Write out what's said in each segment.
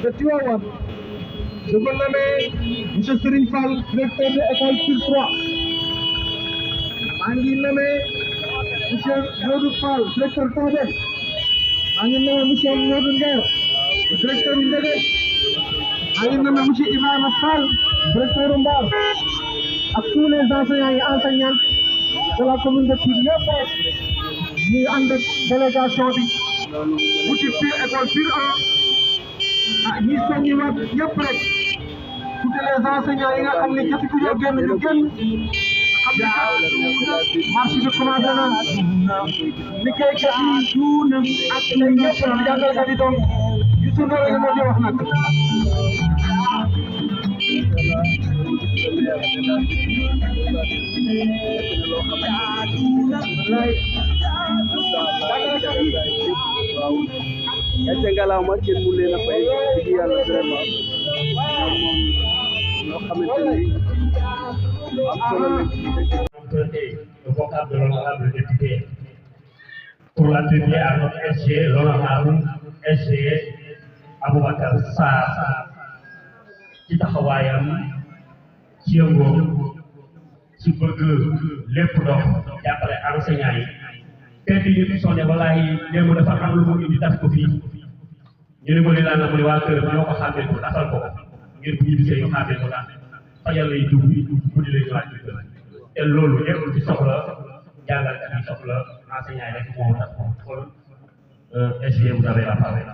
de Tivaouane. Je veux nommer M. Serigne Fall, directeur de l'école Pile 3. maa ngi nommé M. Modou Fall, directeur Todé. maa ngi nommé M. Modou Nguer, directeur Ndege. maa ngi nommé M. Ibrahima Fall, directeur Mbar. ak tous les enseignants et enseignantes de la commune de Pire yëpp rek ñu ànd ak délégation bi bu ci Pire école Pire 1 ñi soññiwaat yëpp rek tous les enseignants yi nga xam ne jotu ñu génn ñu génn xam ne marché bi commencé na liggéeykat yi ak ñëpp jàngalkat yi donc yu sunu rek moo di wax nag. Gàcce ngalaama kenn mu leen a fay dëgg yàlla vraiment moom ñoo xamante ni am solo lañ ci dëkk. Le vocable de l'honorable député pour l'attribuer à notre SG, l'honorable SG Aboubacar Sarr ci taxawaayam ci yëngoom ci bëgg lépp dox jàppale enseignants yi tey ñu fi sonné walaay démb dafa am lu mu indi daf ko fii ñu ne ko li daan na mu ne waa kër ñoo ko xàmmee ko dafal ko ngir bu ñu bisee ñu xàmmee ko daal fajal lay dugg guddi lay ñëwaat ci kër te loolu yëpp ci soxla jàngalkat yi soxla enseignants yi rek moo tax kon SG vous avez la parole.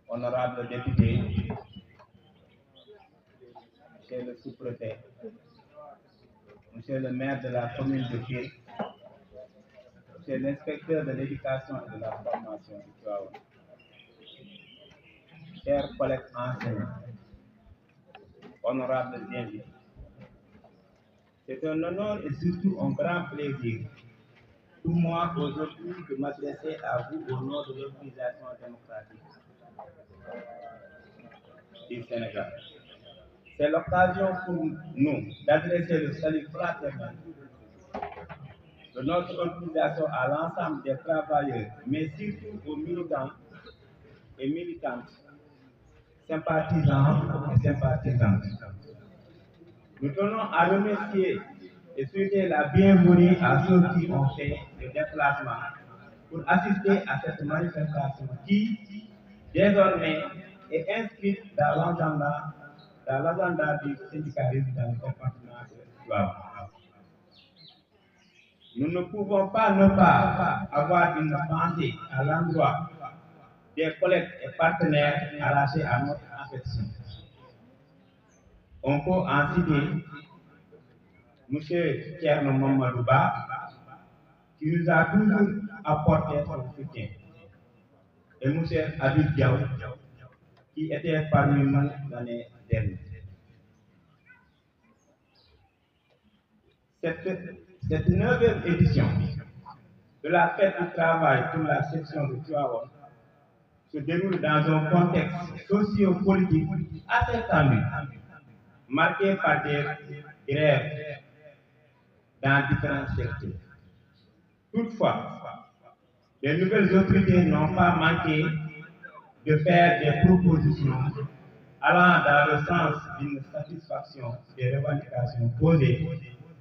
Honorable député, Monsieur le sous-préfet, Monsieur le maire de la commune de Pire, Monsieur l'inspecteur de l'éducation et de la formation du Tivaouane, chers collègues enseignants, honorables invités, c'est un honneur et surtout un grand plaisir pour moi aujourd'hui de m'adresser à vous au nom de l'organisation démocratique du Sénégal. C'est l'occasion pour nous d'adresser le salut fraternel de notre organisation à l'ensemble des travailleurs, mais surtout aux militants et militantes, sympathisants et sympathisantes. Nous tenons à remercier et souhaiter la bienvenue à ceux qui ont fait le déplacement pour assister à cette manifestation qui, désormais, est inscrite dans l'agenda du syndicalisme dans le département de Tivaouane. Nous ne pouvons pas ne pas avoir une pensée à l'endroit des collègues et partenaires arrachés à notre affection. On peut en citer M. Thierno Mamadouba, qui nous a toujours apporté son soutien, et M. Abid Diaw, qui était parmi nous l'année dernière. Cette 9e édition de la fête du travail pour la section de Tivaouane se déroule dans un contexte socio-politique assez tendu, marqué par des grèves dans différents secteurs. Toutefois, les nouvelles autorités n'ont pas manqué de faire des propositions allant dans le sens d'une satisfaction des revendications posées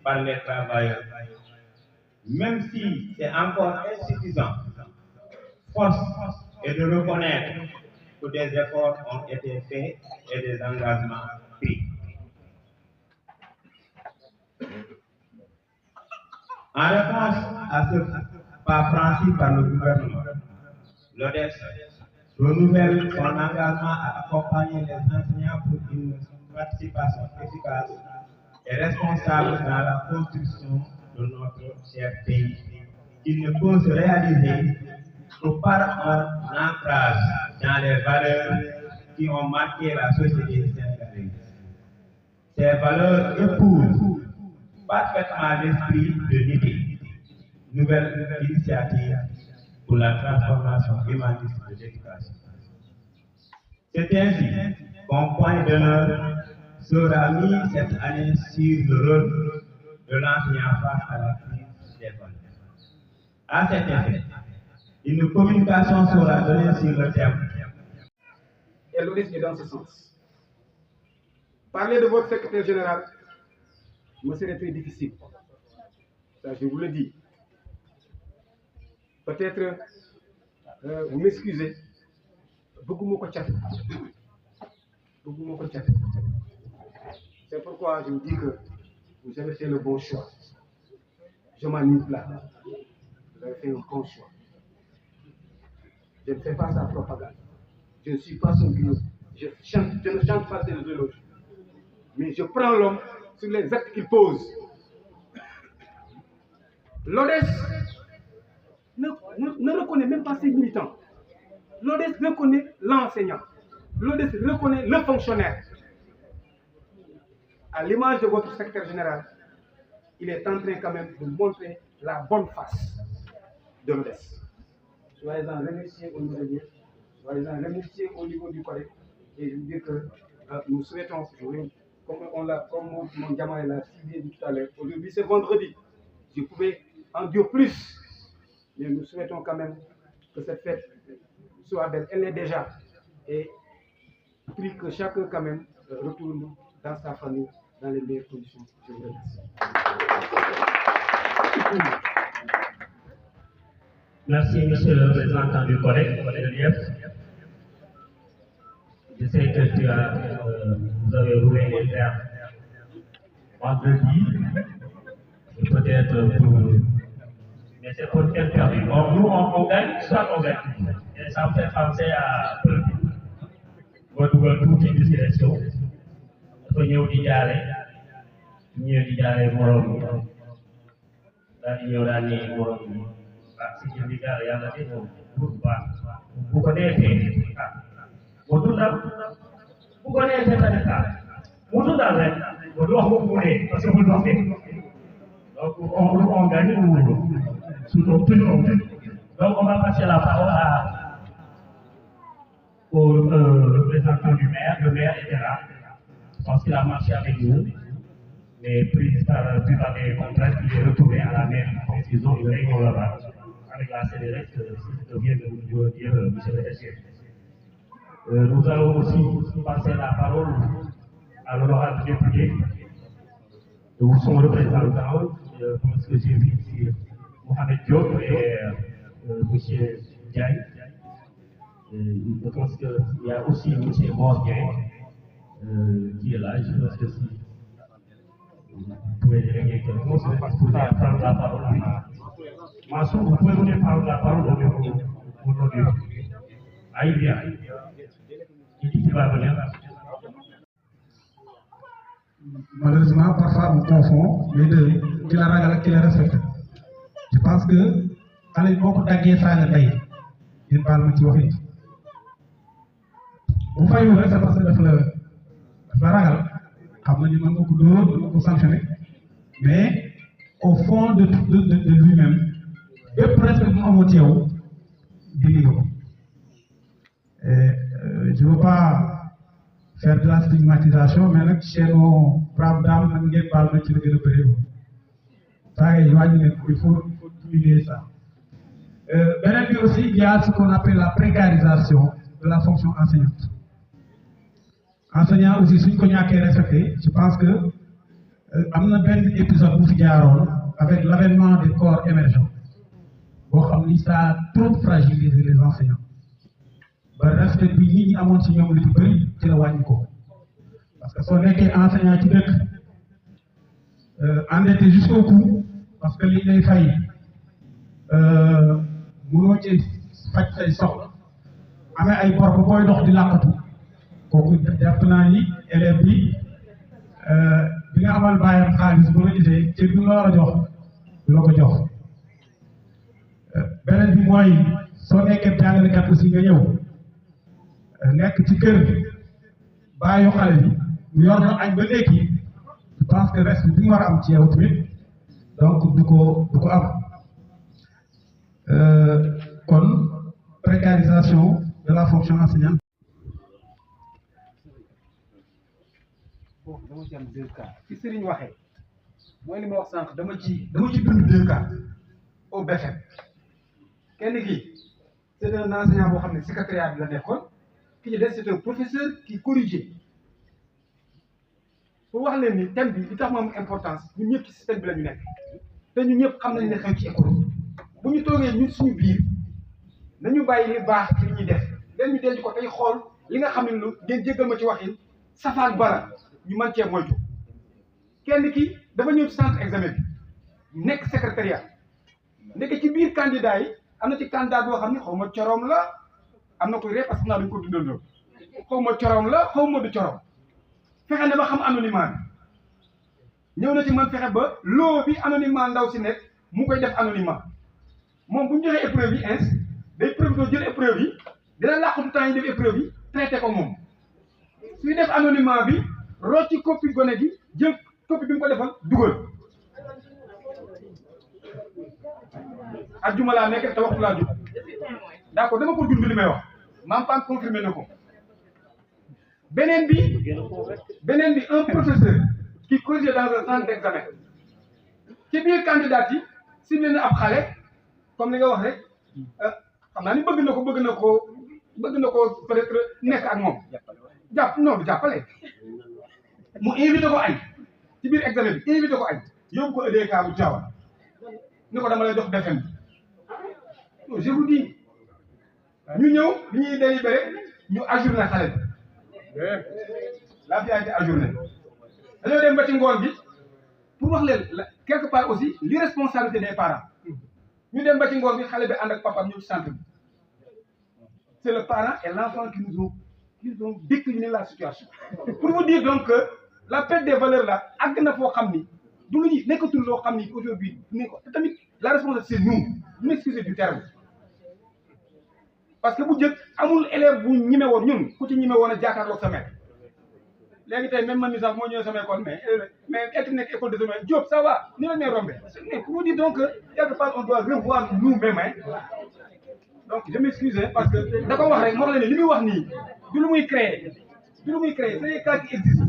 par les travailleurs. Même si c'est encore insuffisant, force est de reconnaître que des efforts ont été faits et des engagements pris. En réponse à ce pas franchi par le gouvernement, l'ODES renouvelle son engagement à accompagner les enseignants pour une participation efficace et responsable dans la construction de notre cher pays, qui ne peut se réaliser que par un ancrage dans les valeurs qui ont marqué la société sénégalaise. Ces valeurs épousent parfaitement l'esprit de l'idée, nouvelle initiative pour la transformation humaniste de l'éducation. C'est ainsi qu'un point d'honneur sera mis cette année sur le rôle de l'enseignant face à la crise des valeurs. À cet effet, une communication sera donnée sur le thème. Et l'ONIS est dans ce sens. Parler de votre secrétaire général me serait très difficile. Ça, je vous le dis. Peut-être, vous m'excusez, beaucoup m'ont chat. C'est pourquoi je vous dis que vous avez fait le bon choix. Je manipule. Vous avez fait un bon choix. Je ne fais pas sa propagande. Je ne suis pas son guide. Je ne chante pas ses éloges. Mais je prends l'homme sur les actes qu'il pose. L'ODES ne reconnaît même pas ses militants. L'ODES reconnaît l'enseignant. L'ODES reconnaît le fonctionnaire. À l'image de votre secrétaire général, il est en train quand même de montrer la bonne face de l'ODES. Soyez-en remerciés au niveau de Dieu, soyez-en remerciés au niveau du collègue. Et je vous dis que nous souhaitons, comme mon gamin l'a ciblé tout à l'heure, aujourd'hui c'est vendredi, je pouvais en dire plus, mais nous souhaitons quand même que cette fête soit belle. Elle l'est déjà. Et prie que chacun quand même retourne dans sa famille dans les meilleures conditions. Je vous remercie. Merci, monsieur le représentant du collègue de l'IEF. Je sais que vous avez roulé les terres vendredi, peut-être pour. Mais c'est pour quel perdu. Nous, on gagne, soit on gagne. Et ça me fait penser à votre outil de sélection. Dafa ñëw di jaare morom daal di ñëw daal ni morom si jël di jaare yàlla de moom bu baax bu ko neexee mu dundal bu ko neexee tamit mu dundal rek mu wax ko mu ne parce que bu doxee donc on gagne surtout toujours on gagne. Donc on va passer la parole au représentant du maire. Le maire était là. Je pense qu'il a marché avec nous, mais pris par des contraintes, il est retourné à la mairie. Donc ils ont une réunion là-bas avec la CDRS, c'est ce que vient de vous dire M. le SG. Nous allons aussi passer la parole à l'honorable député, ou son représentant, parce que j'ai vu ici Mohamed Diop et M. Diaye. Je pense qu'il y a aussi M. Mordier qui est là. Je pense que si vous pouvez dire quelque chose, vous pouvez prendre la parole. Massoud, vous pouvez venir prendre la parole au nom du. Aïe bien. Qui dit qu'il va venir? Malheureusement, parfois on confond les deux, qui la ragal et qui la respecte. Je pense que, quand il y a beaucoup d'agés, ça a été il parle de Tiofi. Vous voyez, c'est parce que la ragal, comme on dit, beaucoup d'autres sanctionner, mais au fond de lui-même, et presque nous avons dit, je ne veux pas faire de la stigmatisation, mais chez nos braves dames, on ne parle pas de le période. Ça, il faut diminuer ça. Mais aussi, il y a ce qu'on appelle la précarisation de la fonction enseignante. Enseignant aussi, si on a respecté, je pense que on a un épisode avec l'avènement des corps émergents. Ça a trop fragilisé les enseignants. Le respect de l'île à Montignon, le plus c'est le Waniko. Parce que si on est enseignant qui endetté jusqu'au cou, parce que l'île est failli. Nous avons fait des sortes. Nous avons fait des sortes. Kooku jàpp naa ni élève bi nga amal bàyyam xaalis bu la gisee ci du la war a jox du la ko jox beneen bi mooy soo nekkee jàngalekat aussi nga ñëw nekk ci kër bàyyu xale bi mu yor na añ ba léegi je pense que respect bi mu war a am ci yow tamit donc du ko am fonction enseignante. bon dama ci am 2 cas fi Serigne waxee mooy li ma wax sànq dama ci dund 2 cas au BFM kenn ki c'est un enseignant boo xam ne secrétariat bi la nekkoon ki ci des c'est un professeur qui corrigeait pour wax leen ni thème bi li tax mu am importance ñun ñëpp ci système bi la ñu nekk te ñun ñëpp xam nañ ne xew ci école bu ñu toogee ñun suñu biir nañu bàyyi li baax ci li ñuy def leen ñu denc ko tey xool li nga xam ne lu ngeen jéggal ma ci waxin safaan bala ñu mën cee moytu kenn ki dafa ñëw ci centre examen bi nekk secrétariat nekk ci biir candidat yi am na ci candidat boo xam ne xaw ma corom la am na koy ree parce que naa dañu ko dundandoo xaw ma corom la xaw ma du corom fexe na ba xam anonymat bi ñëw na ci man fexe ba loo bi anonymat ndaw si nekk mu koy def anonymat moom bu ñu joxee épreuve yi ins day profité jël épreuve yi dina làqatu temps yi def épreuve yi traité ko moom suy def anonymat bi rocci copie gone gi jël copie bi mu ko defal dugal ajjuma laa nekk te waxtu laa jóg d'accord dama ko dund li may wax maam Pam confirmé na ko beneen bi un professeur qui corrige dans un centre d'examen ci biir candidat yi ciblé na ab xale comme li nga wax rek xam naa ni bëgg na ko peut-être nekk ak moom du jàppale mu invité ko añ ci biir examen bi invité ko añ yóbbu ko EDK bu Tivaouane ni ko dama lay jox BFM bi je vous dis ñu ñëw bi ñuy délibéré ñu ajourné xale bi la fi a été ajourné dañoo dem ba ci ngoon bi pour wax leen quelque part aussi l'irresponsabilité des parents ñu dem ba ci ngoon bi xale bi ànd ak papaam ñëw ci centre bi c'est le parent et l'enfant qui nous ont décliné la situation pour vous dire donc que la perte des valeurs là àgg na foo xam ni du lu ñuy nekkatul loo xam ni aujourd'hui ne ko te tamit la responsabilité c'est nous vous m'excusez du terme parce que bu njëkk amul élève bu ñime woon ñun ku ci ñime woon a jàkkaarloog sa maître léegi tey même man mi sax moo ñëwee sama école mais être nekk école de semaine Diop ça va ni la nee rombé mais pour vous dire donc quelque part on doit revoir nous-mêmes donc je m'excuse parce que da ko wax rek moo xam ne li muy wax nii du lu muy créer c'est des cas qui existent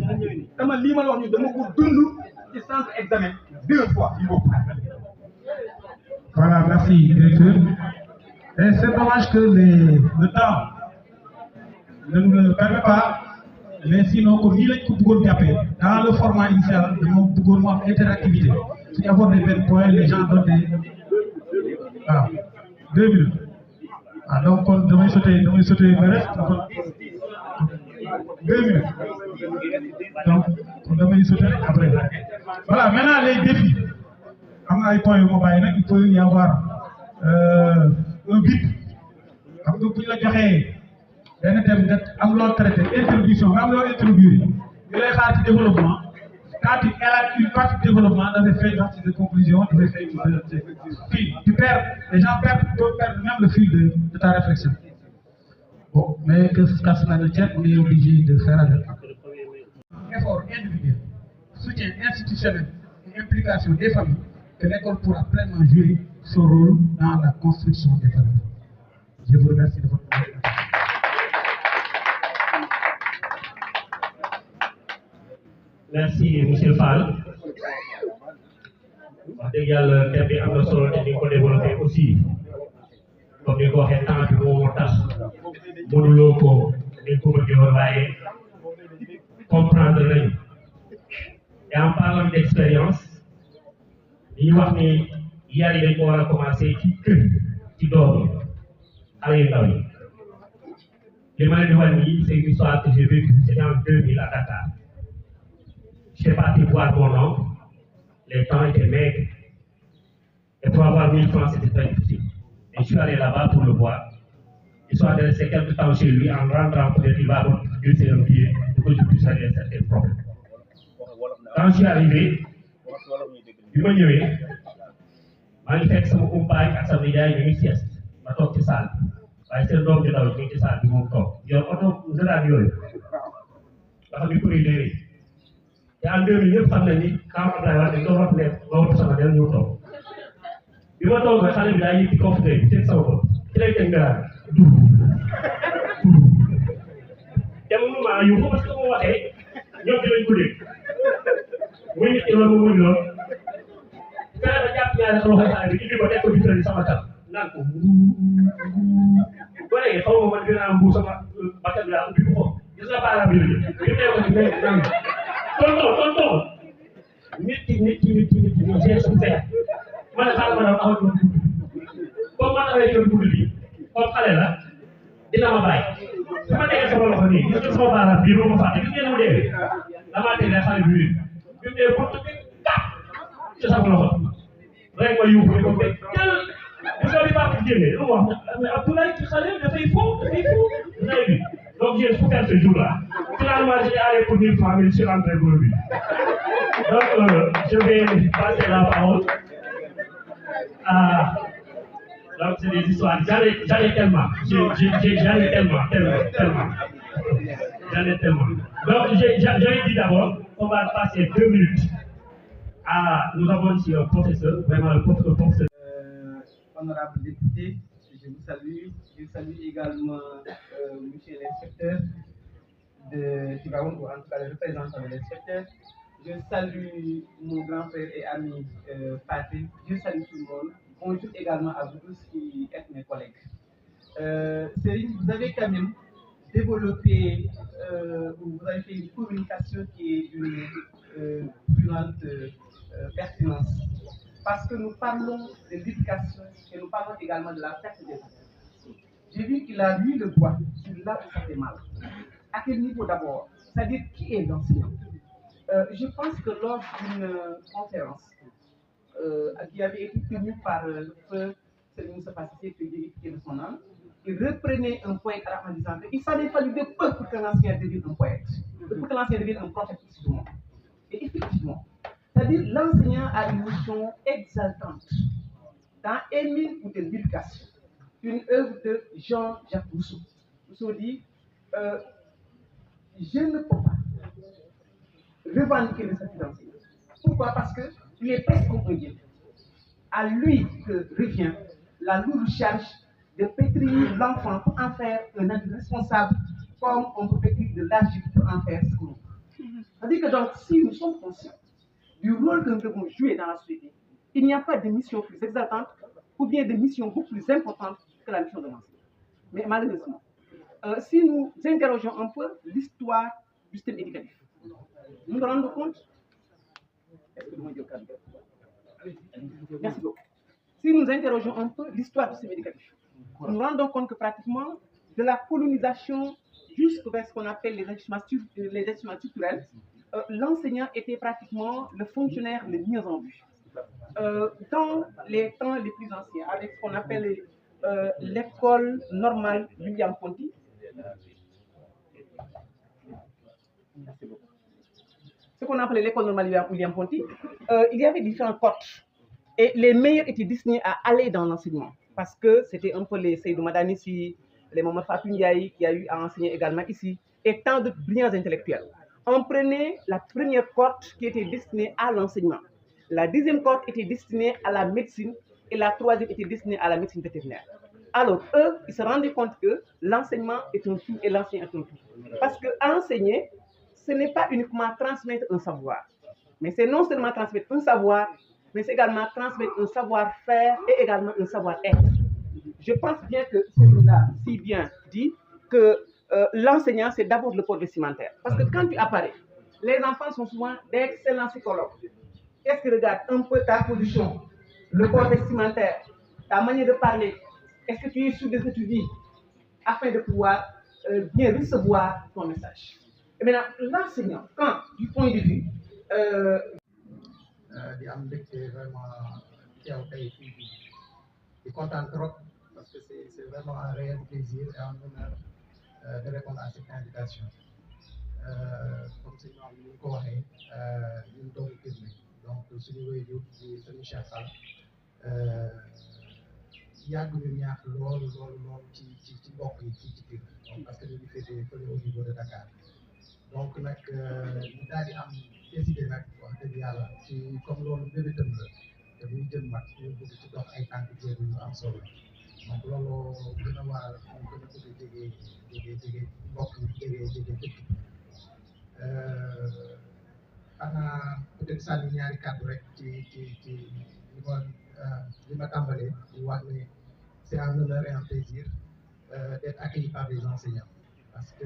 dama lii ma la wax nii dama ko dund ci centre examen 2 fois yu bokk. Voilà, merci directeur. Et c'est dommage que le temps ne nous le permet pas, mais sinon comme nii lañ ko bëggoon jàppee dans le format initial dama bëggoon mu am interactivité suñu aborder benn point les gens donnent des waaw 2 minutes. Ah donc kon damay sauter le reste kon 2 minutes donc kon damay sauter après voilà maintenant les défis am na ay points yu ma bàyyi nag il peut y avoir un but xam nga bu ñu la joxee benn thème nga am loo traité introduction nga am loo introduire ñu lay xaar ci développement quand tu élabores une partie de développement dafay fay partie de conclusion dafay fay fil tu perds les gens peuvent perdre même le fil de ta réflexion bon mais que cela ne tienne on est obligé de faire avec effort individuel soutien institutionnel et implication des familles que l'école pourra pleinement jouer son rôle dans la construction des valeurs. Je vous remercie de votre attention. Merci monsieur Fall wax dëgg yàlla thème bi am na solo te ni nga ko développé aussi comme ni nga ko waxee temps bi moo tax mënuloo ko ni ko bëggee woon waaye comprendre nañu et en parlant d'expérience li ñu wax ni yar yi dañ ko war a commencer ci kër ci doom yi xale yu ndaw yi li ma leen di wax nii c'est une histoire que j'ai vécue c'était en 2000 à Dakar. Je suis parti voir mon oncle, les temps étaient maigres, et pour avoir 1000 francs, c'était très difficile. Et je suis allé là-bas pour le voir. Il soit resté quelques temps chez lui, en rentrant, peut-être il va utiliser un billet pour que je puisse régler certains problèmes. Quand je suis arrivé, il m'a dit, maa ngi fekk sama compagne ak sama yaay ñu ngi sieste ma toog ci salle bi waaye seen doom ju ndaw ñu ngi ci salle bi moom toog yor oto ndëraan yooyu nga xam ni prix léegi te en 2000 yëpp xam nañ ni quand Abdoulaye Wade dañ doon wax ne ma wut sama del ñëw toog bi ma toog xale bi daa yëg ci coffre bi teg sama bopp ci lay teg ndëraan maa yóbbu parce que bu ma waxee ñoom dinañ ko dégg muy nit ki loolu muy loolu fexe ba jàpp ñaari loxo xale bi indi ko teg ko ci tëral sama kàr naan ko ba léegi xaw ma man dinaa mbuur sama bakkan bi laa ubbi ko gis nga baaraam bi la jël bi mu ko ci léegi naan tonton nit ki ñu seen suñu feex man xaaral ma daal awa comme man awee yoon guddi bi comme xale la dina ma bàyyi su ma tegee sama loxo nii gis nga sama baaraam bii boo ko fàtte gis ngeen mu dee damaa tegee xale bi bi mu dee buntu bi kat ci sama loxo rek ma yuuxu ne ko fekk jël gis nga bi baax ci génne lu mu wax Abdoulaye ci xale dafay fo bi donc j'ai souffert ce jour-là finalement j'ai allé pour 1000 francs mais je suis rentré pour lui donc je vais passer la parole à donc c'est des histoires j'en ai tellement j'en ai tellement donc j'avais dit d'abord on va passer 2 minutes nous avons ici un professeur vraiment le professeur honorable député, je vous salue. Je salue également monsieur l'inspecteur de Tivaouane, ou en tout cas le représentant de l'inspecteur. Je salue mon grand frère et ami Patrick. Je salue tout le monde. Bonjour également à vous tous qui êtes mes collègues. Céline, vous avez quand même développé, vous avez fait une communication qui est d'une brûlante pertinence. Parce que nous parlons de l'éducation et nous parlons également de la perte des enfants. J'ai vu qu'il a mis le doigt sur là où ça fait mal. À quel niveau d'abord? C'est-à-dire qui est l'enseignant? Je pense que lors d'une conférence qui avait été tenue par le feu Serigne Moustapha Cissé, qui est de son âme, il reprenait un poète arabe en disant qu'il s'en fallu de peu pour que l'enseignant devienne un poète, pour que l'enseignant devienne un prophète ici du monde. Et effectivement, c'est-à-dire l'enseignant a une mission exaltante. Dans Émile ou de l'éducation, une œuvre de Jean-Jacques Rousseau. Rousseau dit je ne peux pas revendiquer le statut d'enseignant. Pourquoi? Parce qu'il est presque comme un dieu. À lui que revient la lourde charge de pétrir l'enfant pour en faire un adulte responsable, comme on peut pétrir de l'argile pour en faire ce qu'on veut. C'est-à-dire que donc, si nous sommes conscients du rôle que nous devons jouer dans la société, il n'y a pas de mission plus exaltante ou bien de mission beaucoup plus importante que la mission de l'enseignant. Mais malheureusement, si nous interrogeons un peu l'histoire du système éducatif, nous nous rendons compte. Merci beaucoup. Si nous interrogeons un peu l'histoire du système éducatif, nous nous rendons compte que pratiquement de la colonisation jusqu'à ce qu'on appelle les ajustements structurels, l'enseignant était pratiquement le fonctionnaire le mieux en vue. Dans les temps les plus anciens, avec ce qu'on appelle l'école normale William Ponty, ce qu'on appelait l'école normale William Ponty, il y avait différents cotes et les meilleurs étaient destinés à aller dans l'enseignement parce que c'était un peu les Seydou Madanissi, les Mamadou Fatou Ndiaye qui a eu à enseigner également ici et tant de brillants intellectuels. On prenait la première cohorte qui était destinée à l'enseignement. La deuxième cohorte était destinée à la médecine et la troisième était destinée à la médecine vétérinaire. Alors, eux, ils se rendaient compte que l'enseignement est un tout et l'enseignant est un tout. Parce que enseigner, ce n'est pas uniquement transmettre un savoir, mais c'est non seulement transmettre un savoir, mais c'est également transmettre un savoir-faire et également un savoir-être. Je pense bien que celui-là, si bien dit que l'enseignant, c'est d'abord le port vestimentaire. Parce que quand tu apparais, les enfants sont souvent d'excellents psychologues. Qu'est-ce qu'ils regardent? Un peu ta position, le port vestimentaire, ta manière de parler. Est-ce que tu es sûr de ce que tu dis afin de pouvoir bien recevoir ton message? Et maintenant, l'enseignant, quand, du point de vue... di am mbégte vraiment teew tey fii di kontaan trop parce que c'est vraiment un réel plaisir et un honneur de répondre à cette invitation comme sëñ Maam ni ñu ko waxee ñun doomu kër gi donc suñu waajur di sëñ Cheikh Fall yàgg ñu ñaax loolu ci mbokk yi ci kër donc parce que ñu ngi féetee fële au niveau de Dakar donc nag ñu daal di am décidé nag wax dëgg yàlla ci comme loolu bébétam la te muy jëm mag ñu bëgg ci dox ay tànk jéego yu am solo donc loolu gën a waral ñu gën a bëgg a jege mbokk yi jege dëkk xanaa peut-être sànni ñaari kàddu rek ci li ma tàmbalee di wax ne c'est un honneur et un plaisir d'être accueilli par des enseignants parce que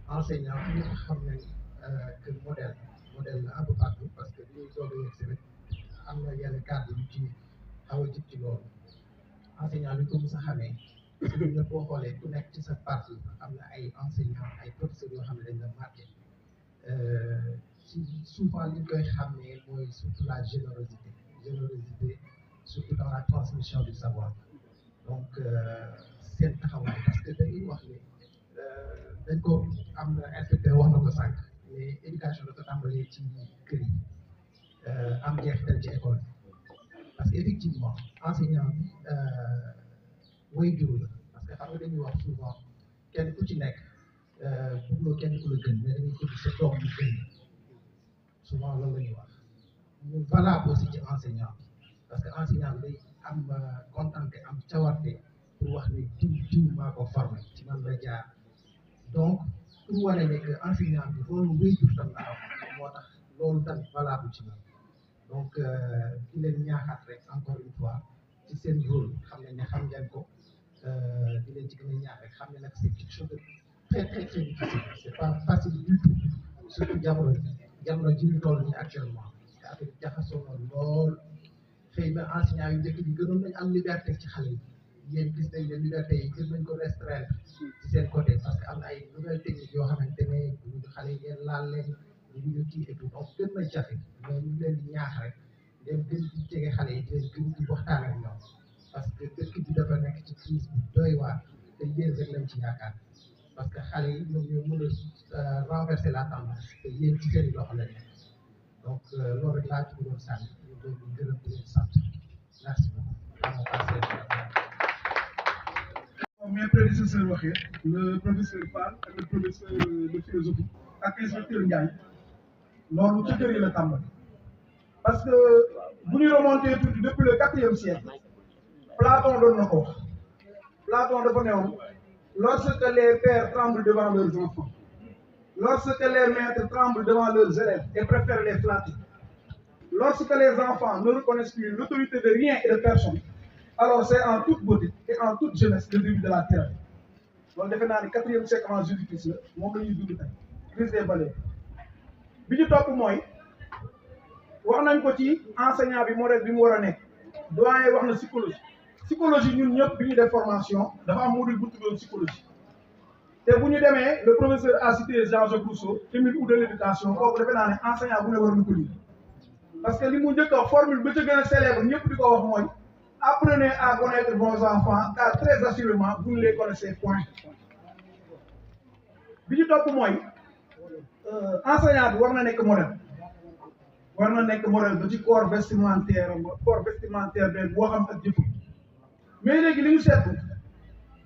enseignant ñëpp xam nañ que modèle la un peu partout parce que li ñuy doog a yegg si rek am na yenn kàddu yu ci xaw a jib ci loolu enseignant li ko mos a xamee parce que ñëpp boo xoolee ku nekk ci sa parti am na ay enseignants ay professeurs yoo xam ne dañ la marqué souvent li ñu koy xamee mooy surtout la générosité surtout dans la transmission du savoir donc seen taxawaay parce que dañuy wax ne dañ ko am na inspecteur wax na ko sànq mais éducation dafa tàmbalee ci kër yi am jeexital ci école parce que effectivement enseignant bi waajur la parce que xam nga dañuy wax souvent kenn ku ci nekk bëgguloo kenn ku la gën mais dañuy tudd sa doom yu gën souvent loolu la ñuy wax mu valable aussi ci enseignant parce que enseignant day am contenté am cawarte pour wax ne diw maa ko formé ci man la jaar donc pour wane ne que enseignant bi loolu waajur tam la am moo tax loolu tamit valable ci man donc di leen ñaaxaat rek encore une fois ci seen rôle xam nañ ne xam ngeen ko di leen ci gën a ñaax rek xam ne nag c'est quelque chose de très très très difficile c'est pas facile du tout surtout jamono ji ñu toll nii actuellement te affaire bi jaxasoo na lool xëy na enseignant yu njëkk yi gënoon nañ am liberté ci xale yi yéen gis nañ ne liberté yi gën nañ ko restreindre ci seen côté parce que am na ay nouvelles techniques yoo xamante ne ñu xale yi ngeen laal leen ñu kii et tout donc gën na jafe mais ñu leen di ñaax rek leen gën di jege xale yi di leen gën di waxtaan ak ñoom parce que dëkk bi dafa nekk ci crise bu doy waar te yéen rek lañ ci yaakaar parce que xale yi ñoom ñoo mën a renverser la tendance te yéen ci seen loxo la nekk donc loolu rek laa ci bëggoon sànni ñu doon di gërëm di leen sant merci beaucoup. Mes prédécesseurs waxee le professeur Fall ak le professeur de philosophie ak inspecteur Ndiaye loolu ci kër yi la tàmbali parce que bu ñu remonté tuuti depuis le 4e siècle Platon doon na ko wax Platon dafa newoon lorsque les pères tremblent devant leurs enfants lorsque les maîtres tremblent devant leurs élèves et préfèrent les flatter lorsque les enfants ne reconnaissent plus l'autorité de rien et de personne alors c'est en toute beauté et en toute jeunesse le début de la tyrannie loolu defe naa ni 4e siècle avant Jésus-Christ la moom la ñuy dund tey crise des valeurs bi ñu topp mooy wax nañ ko ci enseignant bi modèle bi mu war a nekk doyen wax na psychologie ñun ñëpp bi ñu def formation dafa am module bu tuddoon psychologie te bu ñu demee le professeur a cité Jean-Jacques Rousseau Émile Ou de l'éducation kooku defe naa ne enseignant bu ne war na ko lire parce que li mu njëkk a formule ba ca gën a célèbre ñëpp di ko wax mooy apprenez à connaître vos enfants car très assurément vous ne les connaissez point bi ñu topp mooy enseignant bi war na nekk modèle ba ci corps vestimentaire bi boo xam ak jëfam mais léegi li ñu seetlu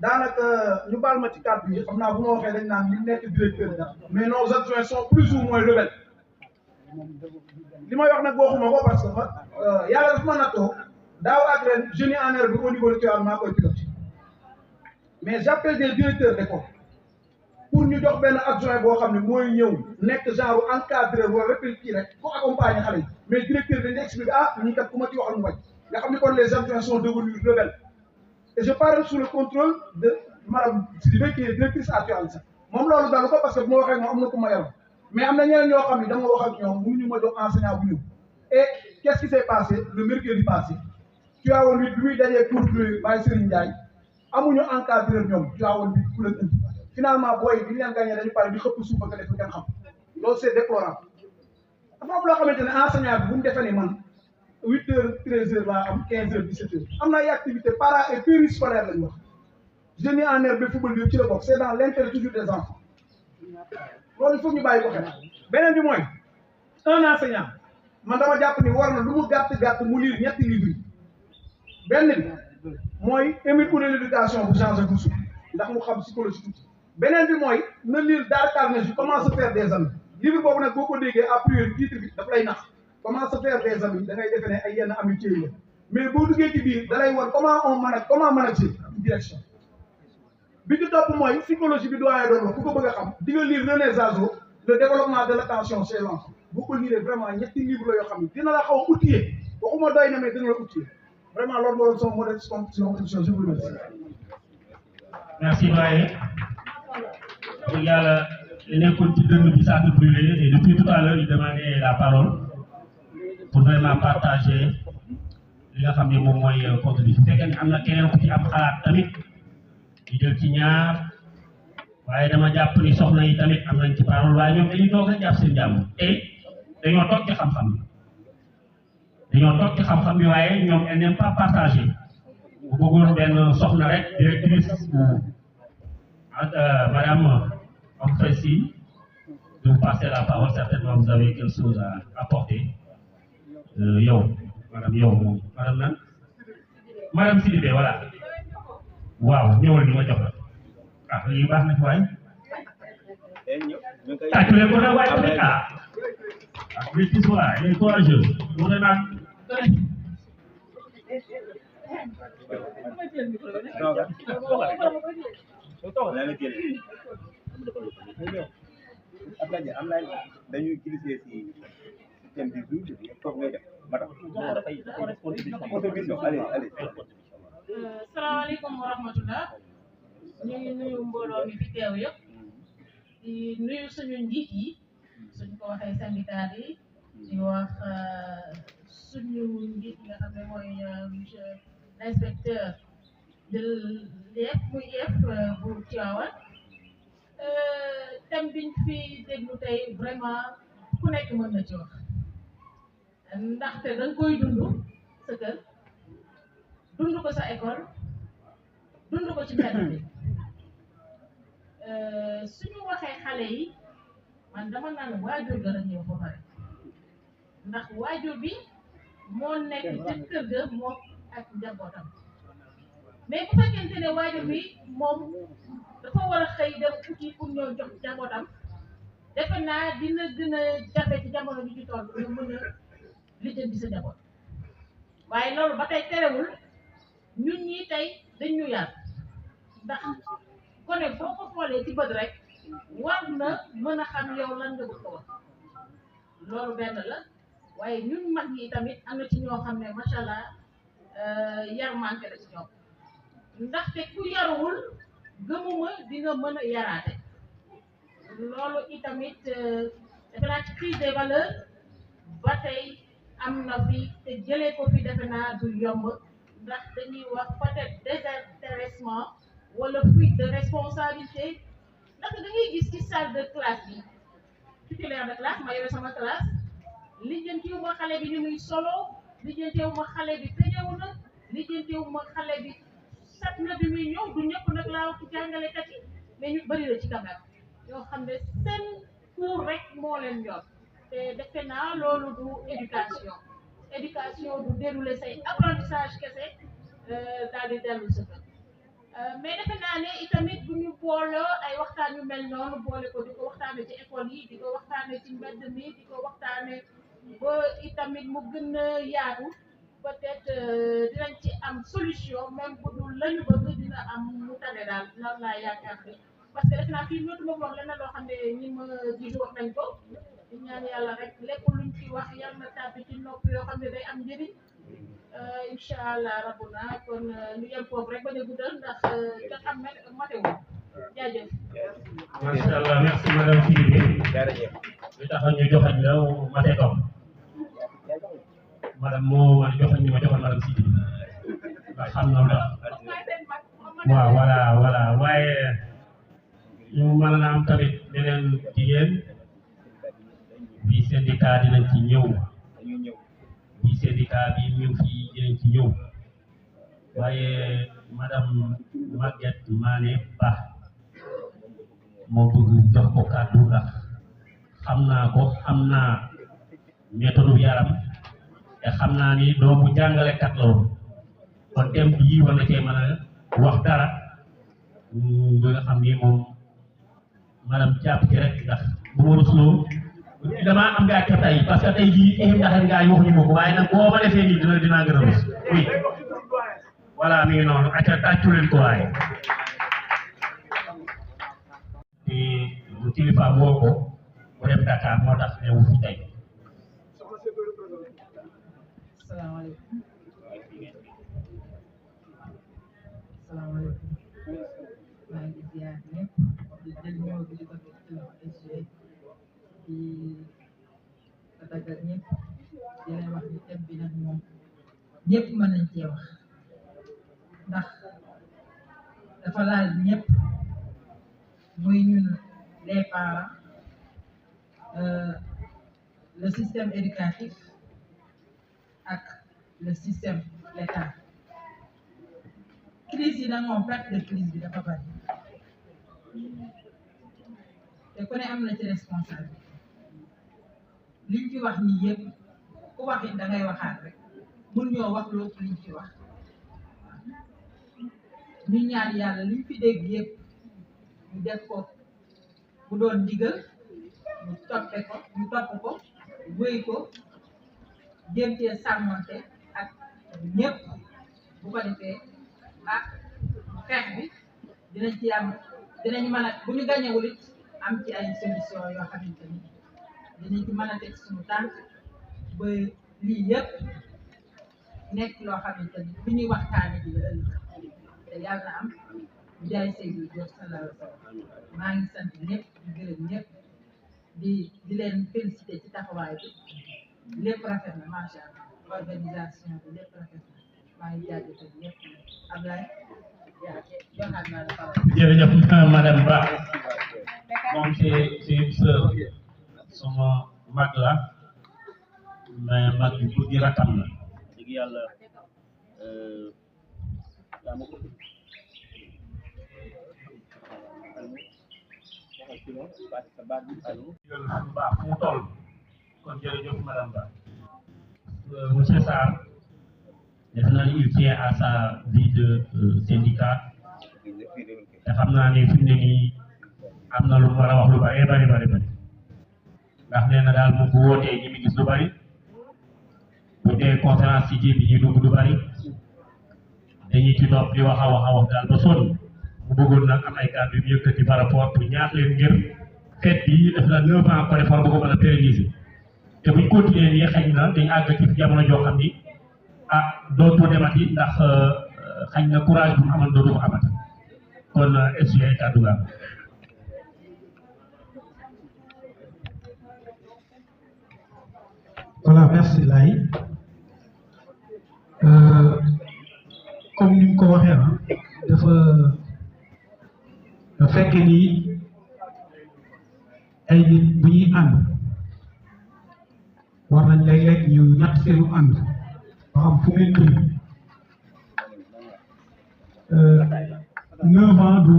daanaka ñu baal ma ci kàddu yi xam naa bu ma waxee dañ naan li nekk directeur da mais nos adjoints sont plus ou moins rebelles li may wax nag waxuma ko parce que yàlla dafa ma nattoo daaw ak ren génie en herbe bi au niveau de Tivaouane maa koy piloté mais j'appelle des directeurs d'école pour ñu jox benn adjoint boo xam ne mooy ñëw nekk genre encadreur wala répétiteur rek pour accompagner xale yi mais directeur dañuy expliquer ñii kat ku ma ci waxal mu wàcc nga xam ni kon les adjoints sont devenus rebelles et je parle sous le contrôle de madame Sidibé qui est directrice à Tivaouane sax moom loolu dalu ko parce que bu ma waxee ak moom am na ku ma yor mais am na ñeneen ñoo xam ne dama wax ak ñoom mënuñu ma jox enseignant bu ñëw et qu'est-ce qui s'est passé le mercredi passé Tivaouane bi muy dajee cours de Baye Serigne Ndiaye amuñu encadreur ñoom Tivaouane bi ku leen indi finalement booy bi ñu leen gagné dañu pare di xëpp suuf ak def lu kenn xam loolu c'est déplorable dafa am loo xamante ne enseignant bi bu ñu defee ni man 8h 13h laa am 15h 17h am na ay activités para et périscolaires lañu wax génie en herbe bi football bi ci la bokk c'est dans l'intérêt toujours des enfants loolu il faut ñu bàyyi ko xel beneen bi mooy un enseignant man dama jàpp ni war na lu mu gàtt mu lire ñetti livres yi benn bi mooy Émile Ou de l'éducation bu Jean-Jacques Rousseau ndax mu xam psychologie tuuti beneen bi mooy na lire Dale Carnegie comment se faire des amis livre boobu nag boo ko déggee a priori titre bi daf lay nax comment se faire des amis da ngay defe ne ay yenn amitié yi la mais boo duggee ci biir da lay war comment manager direction bi ci topp mooy psychologie bi doyen doon wax ku ko bëgg a xam di nga lire René Zazo le développement de l'attention chez l'enfant boo ko lire vraiment ñetti livre la yoo xam ne dina la xaw a outiller waxuma doy na mais dina la outiller vraiment loolu moo doon sama modeste contribution je vous remercie. Merci Baye. Il y a les continueurs de Bissau brûlé et depuis tout à l'heure il demandait la parole pour vraiment partager li nga xam ne moom mooy contribution. Su fekkee ne am na keneen ku ci am xalaat tamit ñu jël ci ñaar waaye dama jàpp ni soxna yi tamit am nañ ci parole waaye ñoom dañuy toog rek jàpp seen jàmm te dañoo toog ci xam-xam bi dañoo toog ci xam-xam bi waaye ñoom elles n'aiment pas partager bu bëggoon benn soxna rek directrice madame on fait signe de vous passer la parole certainement vous avez quelque chose à apporter yow madame yow moom madame nan madame Sidibé voilà waaw ñëwal ni ma jox la ah lii baax na ci waay tàccu leen ko nag waay tamit ah Britis voilà il est courageux mu ne nag dañuy utiliser ci thème du jour foog ngay def madame contribution allez allez. salaamaaleykum wa rahmatullah ñu ngi nuyu mbooloo mi fi teew yëpp di nuyu suñu njiit yi suñ ko waxee syndicat yi di wax suñu njiit nga xam ne mooy monsieur l'inspecteur de l'IEF muy IEF bu Tivaouane thème biñ fi déglu tey vraiment ku nekk mën na ci wax ndaxte dañ koy dund sa kër dund ko sa école dund ko ci mbedd bi suñu waxee xale yi man dama naan waajur ga la ñëw ba pare ndax waajur bi moo nekk ca kër ga moom ak njabootam mais bu fekkente ne waajur bi moom dafa war a xëy dem uti pour ñëw jox njabootam defe naa dina gën a jafe ci jamono bi ci toll nga mën a lijjanti sa njaboot waaye loolu ba tey terewul ñun ñii tey dañ ñu yar ndax gone boo ko xoolee ci bët rek war na mën a xam yow lan nga bëgg ko wax loolu benn la waaye ñun mag ñi tamit am na ci ñoo xam ne macha allah yar manqué la ci ñoom ndaxte ku yaruwul gëmuma di nga mën a yaraate loolu itamit defe naa ci crise des valeurs ba tey am na fi te jëlee ko fi defe naa du yomb ndax dañuy wax peut-être désintéressement wala fuite de responsabilité ndax da ngay gis ci salle de classe bi titulaire de classe ma yore sama classe lijjantiwu ma xale bi ni muy solo lijjantiwu ma xale bi peñewu na lijjantiwu ma xale bi sat na bi muy ñëw du ñëpp nag laa wax ci jàngalekat yi mais ñu bëri la ci quand même yoo xam ne seen cours rek moo leen yor te defe naa loolu du éducation du dérouler say apprentissage kese daal di dellu sa kër mais defe naa ne itamit bu ñu booloo ay waxtaan yu mel noonu boole ko di ko waxtaane ci école yi di ko waxtaane ci mbedd mi di ko waxtaane ba itamit mu gën a yaatu peut-être dinañ ci am solution même bu dul lañu bëgg dina am mu tane daal loolu laa yaakaar ne parce que def naa fii ñootu moom wax leneen loo xam ne ñi ma jiitu wax nañ ko di ñaan yàlla rek lépp luñ ci wax yal na tàbbi ci nopp yoo xam ne day am njëriñ incha allah rabbuna kon ñu yem foofu rek bañ a guddal ndax nga xam ne matewul jaajëf. macha allah merci madame Sidibé li tax ñu joxañ la mate doom madame moo war a joxañ ñu ma joxal madame Sidibé waaye xam na ndax waaw voilà waaye ñu mën na am tamit beneen jigéen bi syndicat dinañ ci ñëw bi syndicat bi ñu fii dinañ ci ñëw waaye madame Maguette Mané Ba moo bëgg jox ko kàddu ndax xam naa méthode yaram te xam naa ni doomu jàngalekat la woon kon thème bii war na cee mën a wax dara ba nga xam ni moom madame jàpp ci rek ndax bu ma rusloo damaa am gàcce tey parce que tey jii ndax ngaa yi waxuñu ma ko waaye nag boo ma defee nii dinaa gën a rus oui voilà mi ngi noonu acca tàccu leen ko waaye te kilifa woo ko mu dem Dakar moo tax newu fi tey. salaamaaleykum salaamaaleykum maa ngi ziar ñëpp di jël ñëw bi di ko teg ci loxo SG di tàggat ñëpp di leen wax ni thème bi nag moom ñëpp mën nañ cee wax ndax dafa laal ñëpp muy ñun les parents le système éducatif ak le système l'État crise yi nag moom perte de crise bi dafa bari te ku ne am na ci responsabilité liñ ci wax nii yëpp ku wax it da ngay waxaat rek mun ñoo wax loolu liñ ci wax ñu ñaan yàlla liñ fi dégg yëpp ñu def ko bu doon ndigal ñu toppe ko ñu topp ko wéy ko jéem cee sàmmonte ak ñëpp bu ko defee ah xeex bi dinañ ci am dinañ mën a bu ñu gañewul it am ci ay solution yoo xamante ni dinañ ci mën a teg suñu tànk ba lii yëpp nekk loo xamante ni bu ñuy waxtaane di la ëllëg te yàlla na am jaay Seydou Diop sallallahu alayhi wa sallam maa ngi sant ñëpp di gërëm ñëpp di leen félicité ci taxawaay bi lépp rafet na macha allah organisation bi lépp rafet na maa ngi jaajëfal ñëpp Ablaye joxaat naa la parole. jërëjëf madame Ba moom c'est une sœur sama mag la mais mag bi bu di rakam la dëgg yàlla yaa ma ko baax mu toll kon jërëjëf madame Ba monsieur Sarr defe naa ni il tient à sa vie de syndicat te xam naa ne fi mu ne nii am na lu mu war a wax lu bari ndax nee na daal moom bu wootee ñi mi gis lu bari bu dee conférence ci ji bi ñuy dugg lu bari dañuy ci topp di wax a wax daal ba sonn mu bëggoon nag am ay kàddu yu mu yëkkati par rapport pour ñaax leen ngir fête bi def na 9 ans ko defar bu ko mën a pérenniser te buñ continuer nii xëy na dañ àgg ci jamono joo xam ni ah dootu demati ndax xañ na courage bu mu amoon dootu ko amati kon SG kàddu ga voilà merci Laye comme ni mu ko waxee ah dafa fekk ni ay nit bu ñuy ànd war nañ léeg-léeg ñu ñett seenu ànd ba xam fu ngeen tënk 9 ans du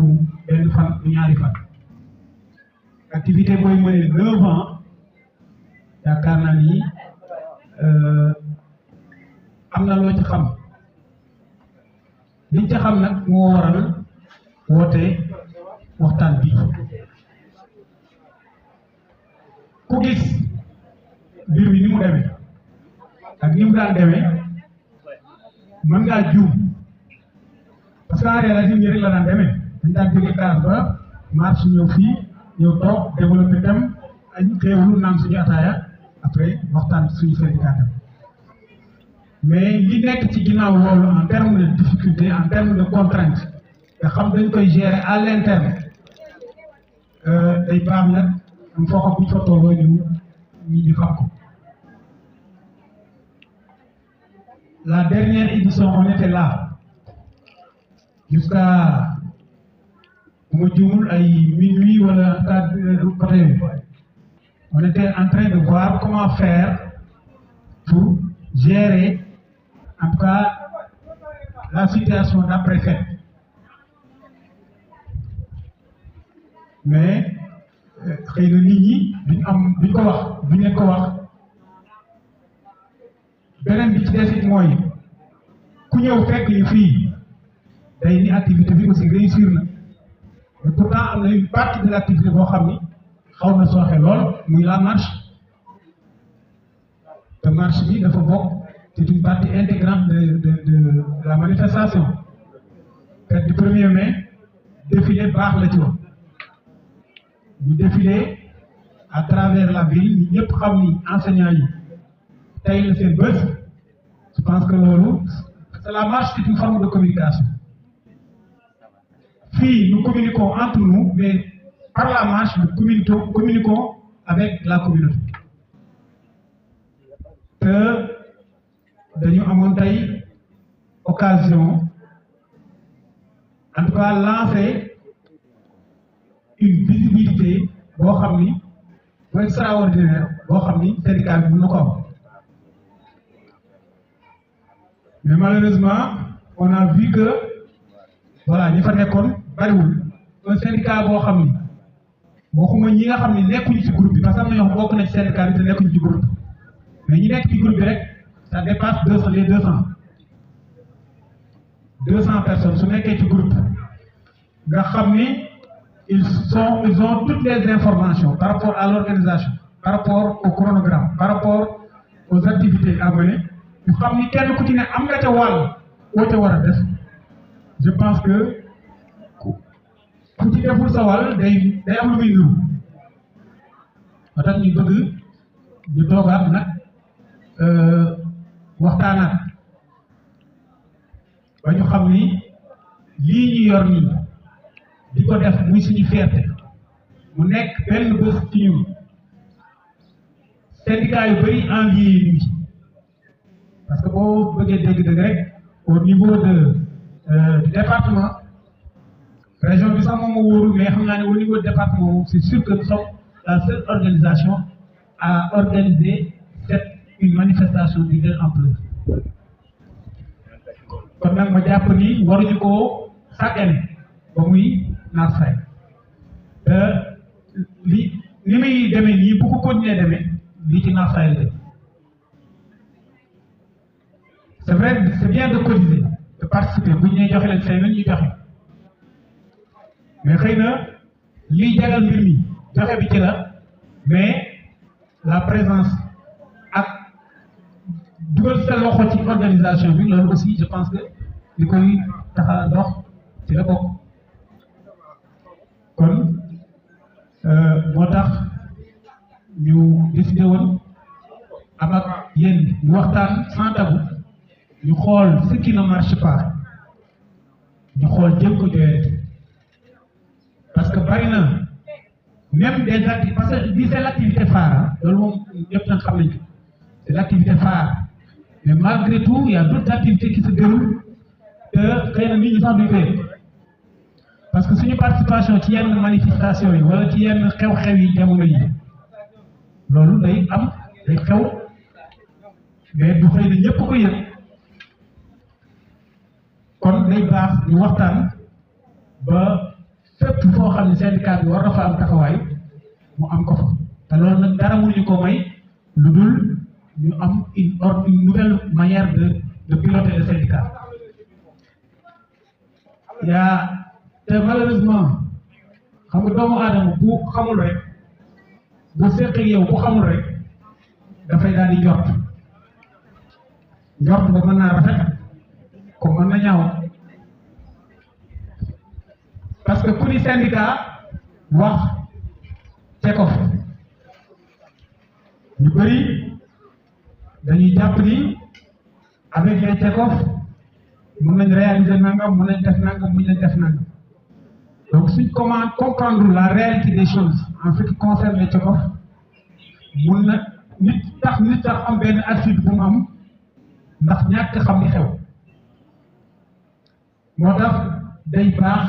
benn fan du ñaari fan activité booy mënee 9 ans yaakaar naa ni am na loo ci xam liñ ci xam nag moo waral woote waxtaan bi ku gis mbir mi ni mu demee ak ni mu daan demee mën ngaa juum parce que en réalité nii rek la daan demee dañ daan jóge kaas ba marche ñëw fii ñëw toog développé dem añ xéewlu naan suñu ataaya après waxtaan suñu syndicat mais li nekk ci ginnaaw loolu en terme de difficulté en terme de contrainte nga xam dañ koy gérer à l'interne day baax nag am foo xam bu ñu fa tolloo ñu xam ko. La dernière édition on était là jusqu'à minuit wala côté on était en train de voir comment faire pour gérer en tout cas la situation d'après-fête mais xëy na nit ñi duñ ko wax duñ leen ko wax beneen bi ci des it mooy ku ñëw fekk ñu fii day ni activité bi aussi réussir na mais pourtant am na une partie de l'activité boo xam ni xaw na sooxe lool muy la marche te marche bi dafa bokk c'est une partie intégrante de la manifestation fête du 1er mai défilé baax la ci woon ñu défilé à travers la ville ñëpp xam ni enseignants yi tey la seen bés je pense que loolu c'est la marche, c'est une forme de communication. Puis nous communiquons entre nous, mais par la marche nous communiquons avec la communauté. Que dañu amoon tey occasion en tout cas lancer une visibilité boo xam ni bu extraordinaire boo xam ni syndicat bi mën na ko am. Mais malheureusement on a vu que voilà ñi fa nekkoon bariwul un syndicat boo xam ni waxuma ñi nga xam ni nekkuñu ci groupe bi parce que am na ñoo xam bokk na ci syndicat bi te nekkuñu ci groupe mais ñi nekk ci groupe bi rek ça dépasse les 200 personnes su nekkee ci groupe nga xam ni ils ont toutes les informations par rapport à l'organisation, par rapport au chronogramme, par rapport aux activités à mener. Ñu xam ni kenn ku ci ne am nga ca wàll boo ca war a def. Je pense que ku ci deful sa wàll day am lu muy niru ba tax ñu bëgg ñu toogaat nag waxtaanaat ba ñu xam ni lii ñu yor nii di ko def muy suñu fierté mu nekk benn bés ci ñun syndicat yu bëri envié ñu ci parce que boo bëggee dégg-dégg rek au niveau du département région bi sax moom moo wóoru mais xam naa ne au niveau du département moom c'est sûr que nous sommes la seule organisation à organiser une manifestation d'une telle ampleur kon nag ma jàpp ni waruñu koo sàggane ba muy naax saay li ni muy demee nii bu ko continuer demee lii ci naax saay la c'est vrai c'est bien de cotiser de participer bu ñu nee joxe leen 5 000 ñu joxe mais xëy na liy jagal mbir mi joxe bi ci la mais la présence ak dugal sa loxo ci organisation bi loolu aussi je pense que li koy tax a dox ci la bokk kon moo tax ñu décidé woon am ak yéen ñu waxtaan sans tabou ñu xool ce qui ne marche pas ñu xool jëm ko joyante parce que bari na même des activités parce que bi c'est l'activité phare loolu moom ñëpp nag xam nañ ko c'est l'activité phare mais malgré tout il y a d'autres activités qui se déroulent te xëy na nit ñi sax duñ koy parce que suñu participation ci yenn manifestation yi wala ci yenn xew-xew yi jamono yi loolu day am day xew mais du xëy na ñëpp ko yëg kon day baax ñu waxtaan ba fépp foo xam ne syndicat bi war na fa am taxawaay mu am ko fa te loolu nag dara mënuñu ko may lu dul ñu am une nouvelle manière de piloter le syndicat. te malheureusement xam nga doomu aadama bu xamul rek bu seqee yow bu xamul rek dafay daal di njort ba mën naa rafet ko mën na ñaaw parce que ku ni syndicat wax CECOF ñu bëri dañuy jàpp ni avec les CECOF mën nañ réaliser nangam mën nañ def nangam mën nañ def nangam donc suñ comment comprendre la réalité des choses en ce qui concerne les CECOF mun na nit tax am benn attitude bu mu am ndax ñàkk xam ni xew moo tax day baax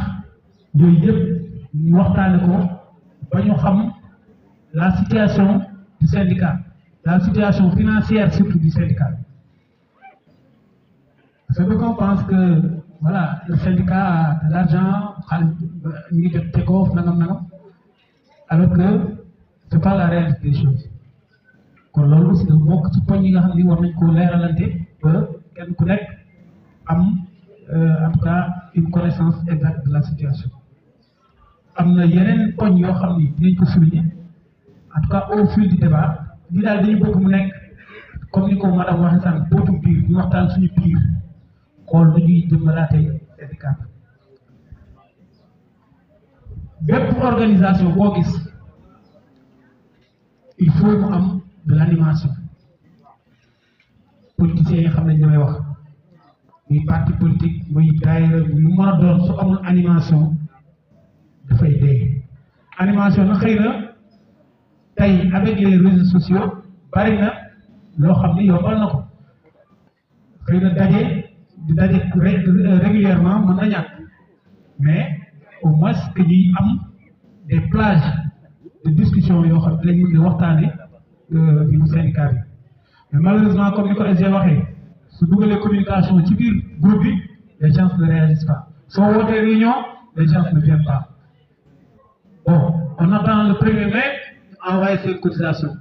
yooyu yëpp ñu waxtaane ko ba ñu xam la situation du syndicat la situation financière surtout du syndicat parce que on pense que voilà le syndicat a de l'argent xaalis ñu ngi jot CECOF nangam alors que c'est pas la réalité des choses kon loolu aussi dafa bokk ci poñ yi nga xam ni war nañ ko leeralante ba kenn ku nekk am en tout cas une connaissance exacte de la situation am na yeneen poñ yoo xam ni dinañ ko souligner en tout cas au fil du débat li daal dañu bëgg mu nekk comme ni ko madame waxee sànq bootum biir ñu waxtaan suñu biir xool lu ñuy jëmmalaatee syndicat bépp organisation boo gis faut mu am de l'animation politiciens yi xam nañ li may wax muy parti politique muy daayira lu mën a doon su amul animation dafay dee animation na xëy na tey avec les réseaux sociaux bari na loo xam ni yombal na ko xëy na di daje régulièrement mën na ñàkk mais au moins que ñuy am des plages de discussion yoo xam ne lañ mën a waxtaane fi mu syndicat bi mais malheureusement comme ni ko SG waxee su dugalee communication ci biir groupe bi les gens ne réagissent pas soo wootee réunion les gens ne viennent pas bon on attend le 1er mai envoyé seen cotisation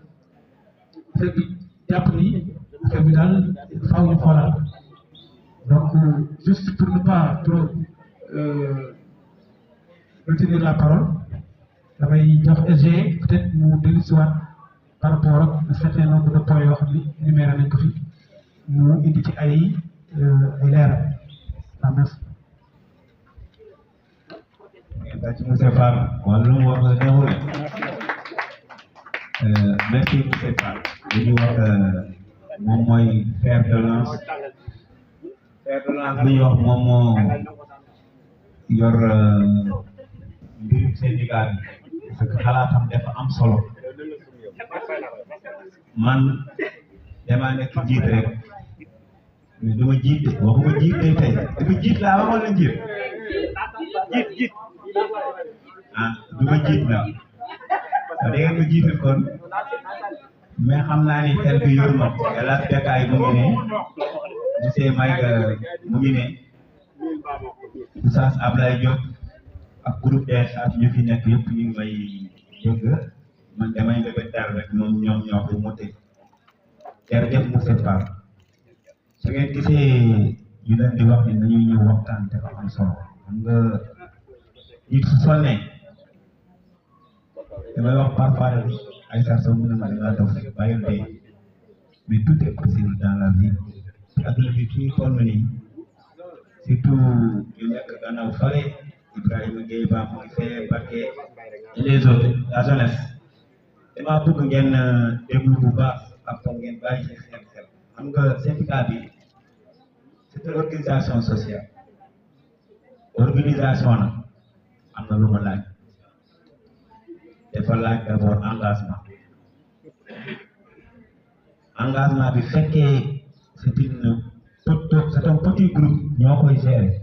affaire bi jàpp ni affaire bi daal faaw ñu xoolaat donc juste pour ne pas trop retenir la parole damay jox SG peut-être mu dellusiwaat par rapport ak un certain nombre de points yoo xam ni énuméré nañ ko fi mu indi ci ay leeral merci. Monsieur Fall wala lu mu wax la neexul merci monsieur Fall li ñu wax moom mooy fer de lance bi ñu wax moom moo yor mbirum syndicat bi parce que xalaatam dafa am solo man damaa nekk jiit rek mais dama jiit waxuma jiit day tey dama jiit laa waxoon la jiit ah duma jiit la da ngeen ma jiital kon mais xam naa ni tel bi yor ma Elas Bekaay mu ngi ne monsieur Maïga mu ngi ne Oustaz Ablaye Diop ak groupe DSH ñu fi nekk yëpp ñu ngi may jóg man damay bébé dal rek moom ñoom ñoo ko moté jërëjëf monsieur Fall su ngeen gisee ñu leen di wax ni nañu ñëw waxtaan dafa am solo xam nga nit su sonnee damay wax parfois ay saa soo mën a mën a dof bàyyil dee mais tout est possible dans la vie adduna bi fi ñu toll nii surtout ñu nekk gannaaw fale Ibrahima Gueye Ba mu ngi fee Bakke et les autres la jeunesse damaa bëgg ngeen déglu bu baax ak comme ngeen bàyyi ci seen xel xam nga syndicat bi c'est une organisation sociale organisation na am na lu ma laaj dafa laaj d'abord engagement bi fekkee c'est un petit groupe ñoo koy gérer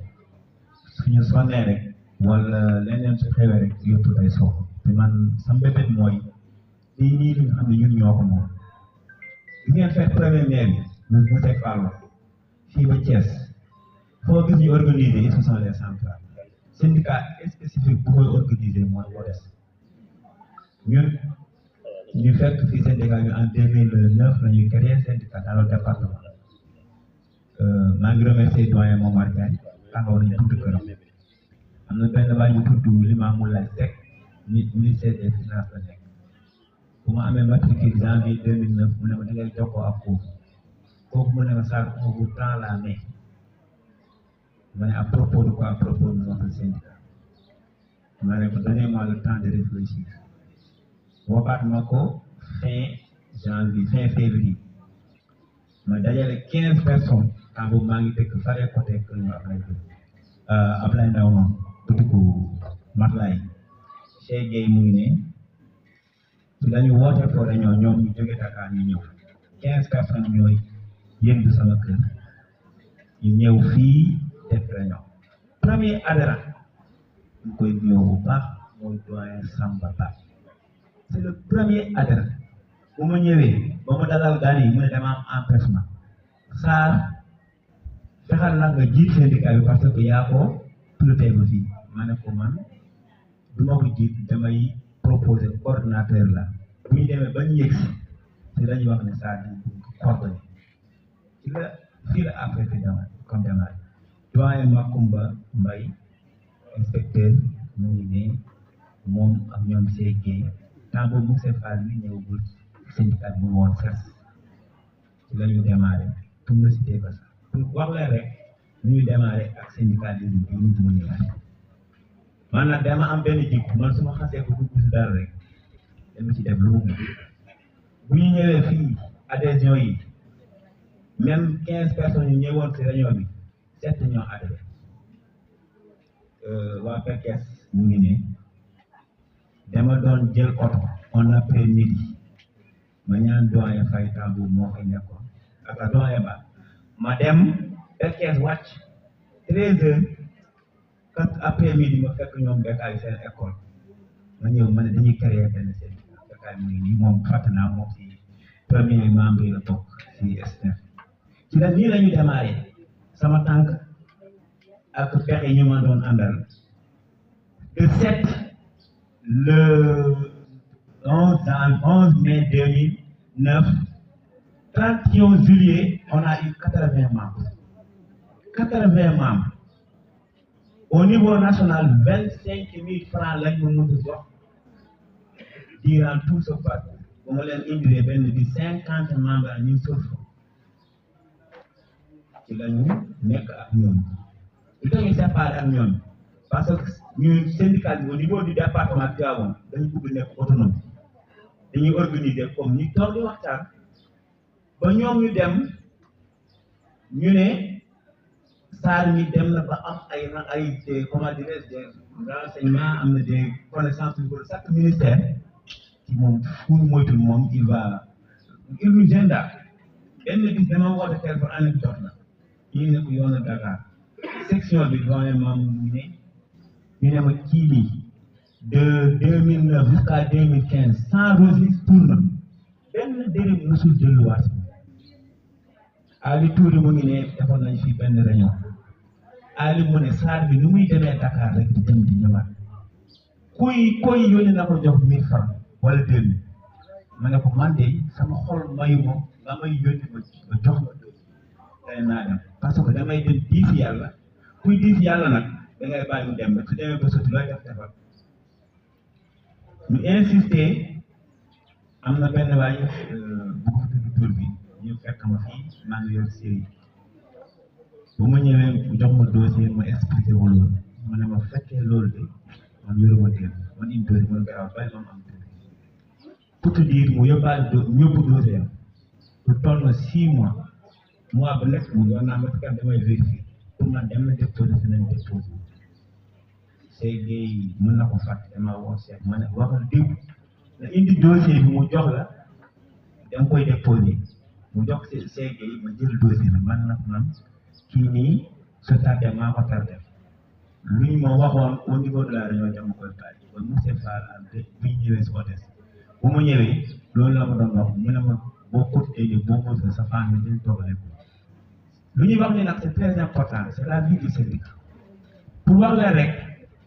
suñu sonnee rek wala leneen su xewee rek yëpp day soog te man sama mbébét mooy lii nii li nga xam ne ñun ñoo ko moom li ngeen fekk premier maire bi monsieur Fall fii ba Thiès foo gis ñu organiser ce sont les centrales syndicat spécifique bu koy organiser mooy MODES ñun ñu fekk fii syndicat bi en 2009 la ñuy créé syndicat dans le département maa ngi remercier doyen Momar Diagne taxaw nañu tudd këram am na benn waay bu tudd Limamou Laye Seck ministère des finances la nekk bu ma amee matricule janvier 2009 mu ne ma da ngay jokkoo ak kooku mu ne ma Sarr on vous tend la main ma ne à propos de quoi à propos de notre syndicat ma ne ko donnez-moi le temps de réfléchir woobaat ma ko fin février ma dajale 15 personnes temps boobu maa ngi dëkk fare côté kër ñu Ablaye Ndaw noonu butiku Matlaay Cheikh Gueye mu ngi ne su dañu woote foo réunion ñoom ñu jóge Dakar ñu ñëw 15 personnes ñooy yëndu sama kër ñu ñëw fii def réunion premier adhérent ñu koy nuyoo bu baax mooy doyen Samba Ba c'est le premier adhérent bu ma ñëwee ba ma dalal gan yi mu ne dama am empêchement Sarr fexal la nga jiit syndicat bi parce que yaa ko piloté ma fii ma ne ko man du ma ko jiit damay proposer coordonnateur la bu ñu demee ba ñu yegg si te dañuy wax ne Sarr di coordonné ci la fii la affaire bi dama comme démarré doyen Makumba Mbaye inspecteur mu ngi ne moom ak ñoom Cheikh Gueye temps boobu monsieur Fall mi ñëwagul syndicat bi mu woon ses ci la ñu démarré pour nga cité ko sax pour wax leen rek nu ñu démarré ak syndicalisme bi ñu mën a man nag dama am benn jikko man su ma xasee ko dugg si dara rek dama ci def lu mu bu ñu ñëwee fii adhésion yi même 15 personnes yu ñëwoon ci réunion bi 7 ñoo adhéré waa Pekes ñu ngi ne dama doon jël oto on après midi ma ñaan doyen Faye Tambou moo fay nekkoon ak doyen Ba ma dem Pekes wàcc 13 heures kat après midi ma fekk ñoom bekkaay seen école ma ñëw ma ne dañuy créer benn syndicat bekkaay mu ngi nii moom fàtte naa moom si premier membre yi la bokk si SNF ci la nii la ñu démarré sama tànk ak pexe ñu ma doon àndal le 7 le 11 mai 2009 31 juillet on a eu 80 membres 80 membres au niveau national 25 000 francs lañ ma mën a jox durant tout ce parcours bu ma leen indilee benn bi 50 membres ak ñu sëf ci la ñu nekk ak ñoom lu tax ñu séparé ak ñoom parce que ñun syndicat bi au niveau du département Tivaouane dañu bëgg nekk autonome dañuy organiser comme ñu toog di waxtaan ba ñoom ñu dem ñu ne saar mi dem na ba am ay comment dirais-je des renseignements am na des connaissances pour chaque ministère ci moom fu mu moytul moom il nous gêne daal benn bis dama woote téléphone anecdote la ñu ne ko yoonu Dakar section bi doyen maam ñu ne ma kii bi de 2009 jusqu'à 2015 sans registre tourne benn dërëm musul delluwaat Ali Touré mu ngi ne defoon nañ fi benn réunion Ali mu ne saar bi nu muy demee Dakar rek di dem di ñëwaat koy yónnee na ko jox 1000 francs wala 2000 ma ne ko man de sama xol mayu ma nga may yónni ma jox ma day naa dem parce que damay dem diis yàlla kuy diis yàlla nag da ngay bàyyi mu dem ba su demee ba sotti looy def defal ñu insister am na benn waay bu ko tudd tur bi ñu fekk ma fii maa ngi yor série bu ma ñëwee mu jox ma dossier ma expliqué ko loolu ma ne ma fekkee loolu de man yoruma dégg man une dossier man garaaw bàyyi ma am pour te dire mu yóbbu dossier am lu toll na 6 mois ba nekk mu yor naa ma kat damay vérifier pour man dem na déposé feneen déposé Seydou mën na ko fàtte damaa woo seet ma ne waxal diw na indi dossier bi mu jox la da nga koy déposé mu jox Seydou ma jël dossier bi man kii nii su tardé maa ko tardé lu ñu ma waxoon au niveau de la région dama koy bàyyi ba monsieur Fall ak bi ñu ñëwee si hôtel bu ma ñëwee loolu la ma doon wax mu ne ma boo continué boo mosul sa famille dañ toog a lu ñuy wax ni nag c'est très important c'est la vie du syndicat pour wax leen rek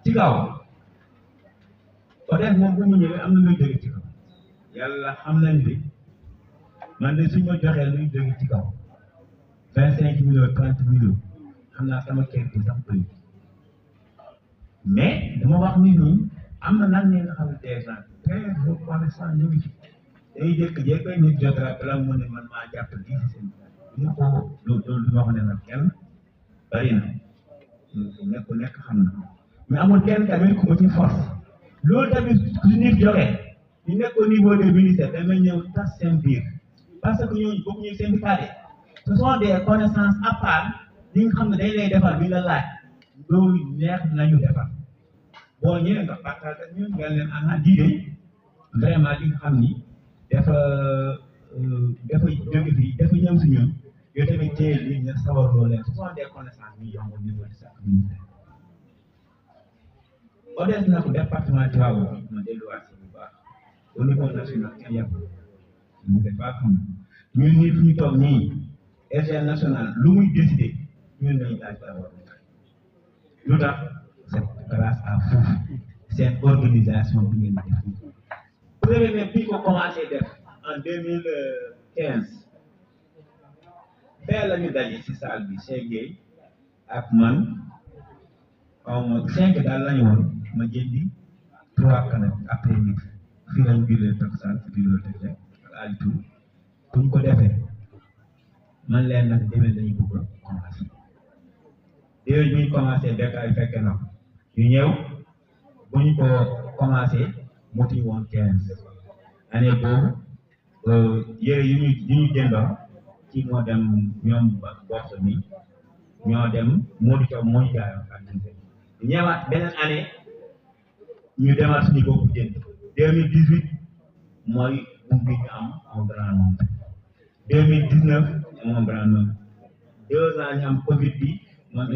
ci kaw hôtel moom bu mu ñëwee am na luy jóge ci kaw yàlla xam nañ bi man de suñ ma joxee luy jóge ci kaw 25 millions 30 millions xam naa sama kër gi sax bëri mais dama wax nit ñi am na nag ñi nga xam ne des gens très reconnaissant ñu ngi fi day jékki-jékki nit jot rek la mu ne man maa jàpp lii si seen ñu ko loolu du ma wax ne nag kenn bari na nekk xam na mais amul kenn tamit ku ma ci force loolu tamit su nit joxee ñu nekk au niveau des ministères damay ñëw tas seen biir parce que ñooñu bokk ñu syndicat ce sont des connaissances à part li nga xam ne dañ lay defal bi la laaj loolu neex nañu defal boo ñëwee nga partage ak ñun nga leen ana diide vraiment li nga xam ni dafa jóge fii dafa ñëw si ñun yow tamit téye li nga sawar loo leen ce sont des connaissances ñu yomb au niveau de chaque ministère boo des na ko département Tivaouane ma delluwaat si bu baax au niveau national kenn yàpp mu ne pas xam ñun ñii fi ñu toog nii échelle nationale lu muy décider ñun nañu daal d'abord lu tax c'est grâce à vous seen organisation bi ngeen def nii premier bi ko commencé def en 2015 fee la ñu daje ci salle bi Cheikh Gueye ak man xaw ma 5 daal lañu woon ma jëndi 3 canap après midi fii lañu jullee takkusaan ci bibliothèque ak Aliou bu ñu ko defee man leen nag demee dañu bëgg a commencé déwén bi ñu commencé béykat yi fekk na ñu ñëw bu ñu ko commencé motuñu woon 15 année boobu yére yu ñu jëndoon ci moo dem ñoom box bi ñoo dem Modou Thiaw moo ñu jaayoon ak ñëwaat beneen année ñu demal suñu bopp jënd 2018 mooy buum bi ñu am un grand nombre 2019 un grand nombre 2 ans ñu am Covid bi moom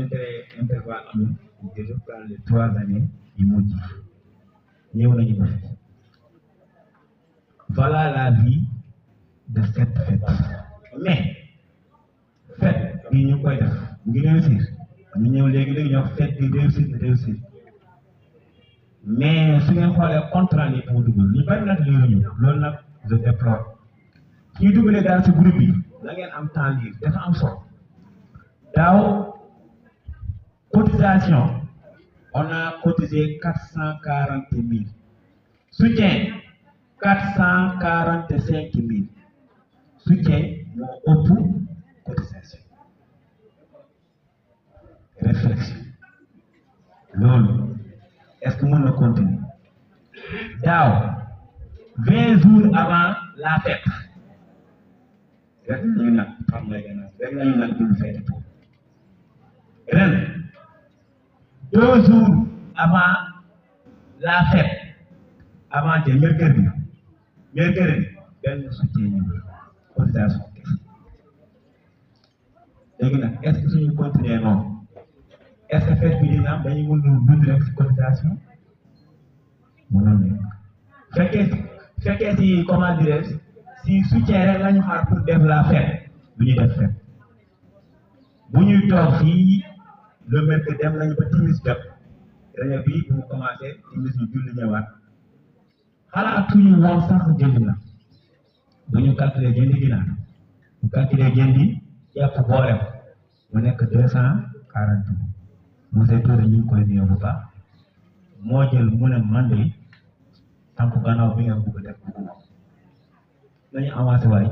intervalle amul je prends les 3 années yu mujj ñëw nañu ba voilà la vie de cette fête mais fête bi ñu koy def mu ngi réussir ñu ñëw léegi ñoo fête bi réussir mais su ngeen xoolee contrat yi pour dugal ñu bari nag liiruñu loolu nag je déplore suñu dugalee daal si groupe bi la ngeen am temps libre dafa am solo daaw cotisation on a cotisé 440 000 soutien 445 000 soutien moo ëpp cotisation réflexion loolu est-ce que mën na continuer daaw 20 jours avant la fête rek nañu nag xam nga rek nañu nag duñu fête ren 2 jours avant la fête avant te mercredi benn soutien ñu cotisation léegi nag est-ce que suñu continuer noonu est-ce que fête bi dina am dañuy mën a dund rek si cotisation mënoon nañu fekkee si comment dirais si soutien rek la ñu xaar pour def la fête bu ñuy def fête bu ñuy toog fii le mercredi dem nañu ba timis jot réunion bi bu mu commencé timis ñu julli ñëwaat xalaatuñu woon sax jënd na bu ñu calculer jëndi ginaar bu calculer jëndi yàpp boolem mu nekk 240 monsieur Touré ñu ngi koy nuyu bu baax moo jël mu ne man de tànku gannaaw bi nga bëgg a def nañu avancé waaye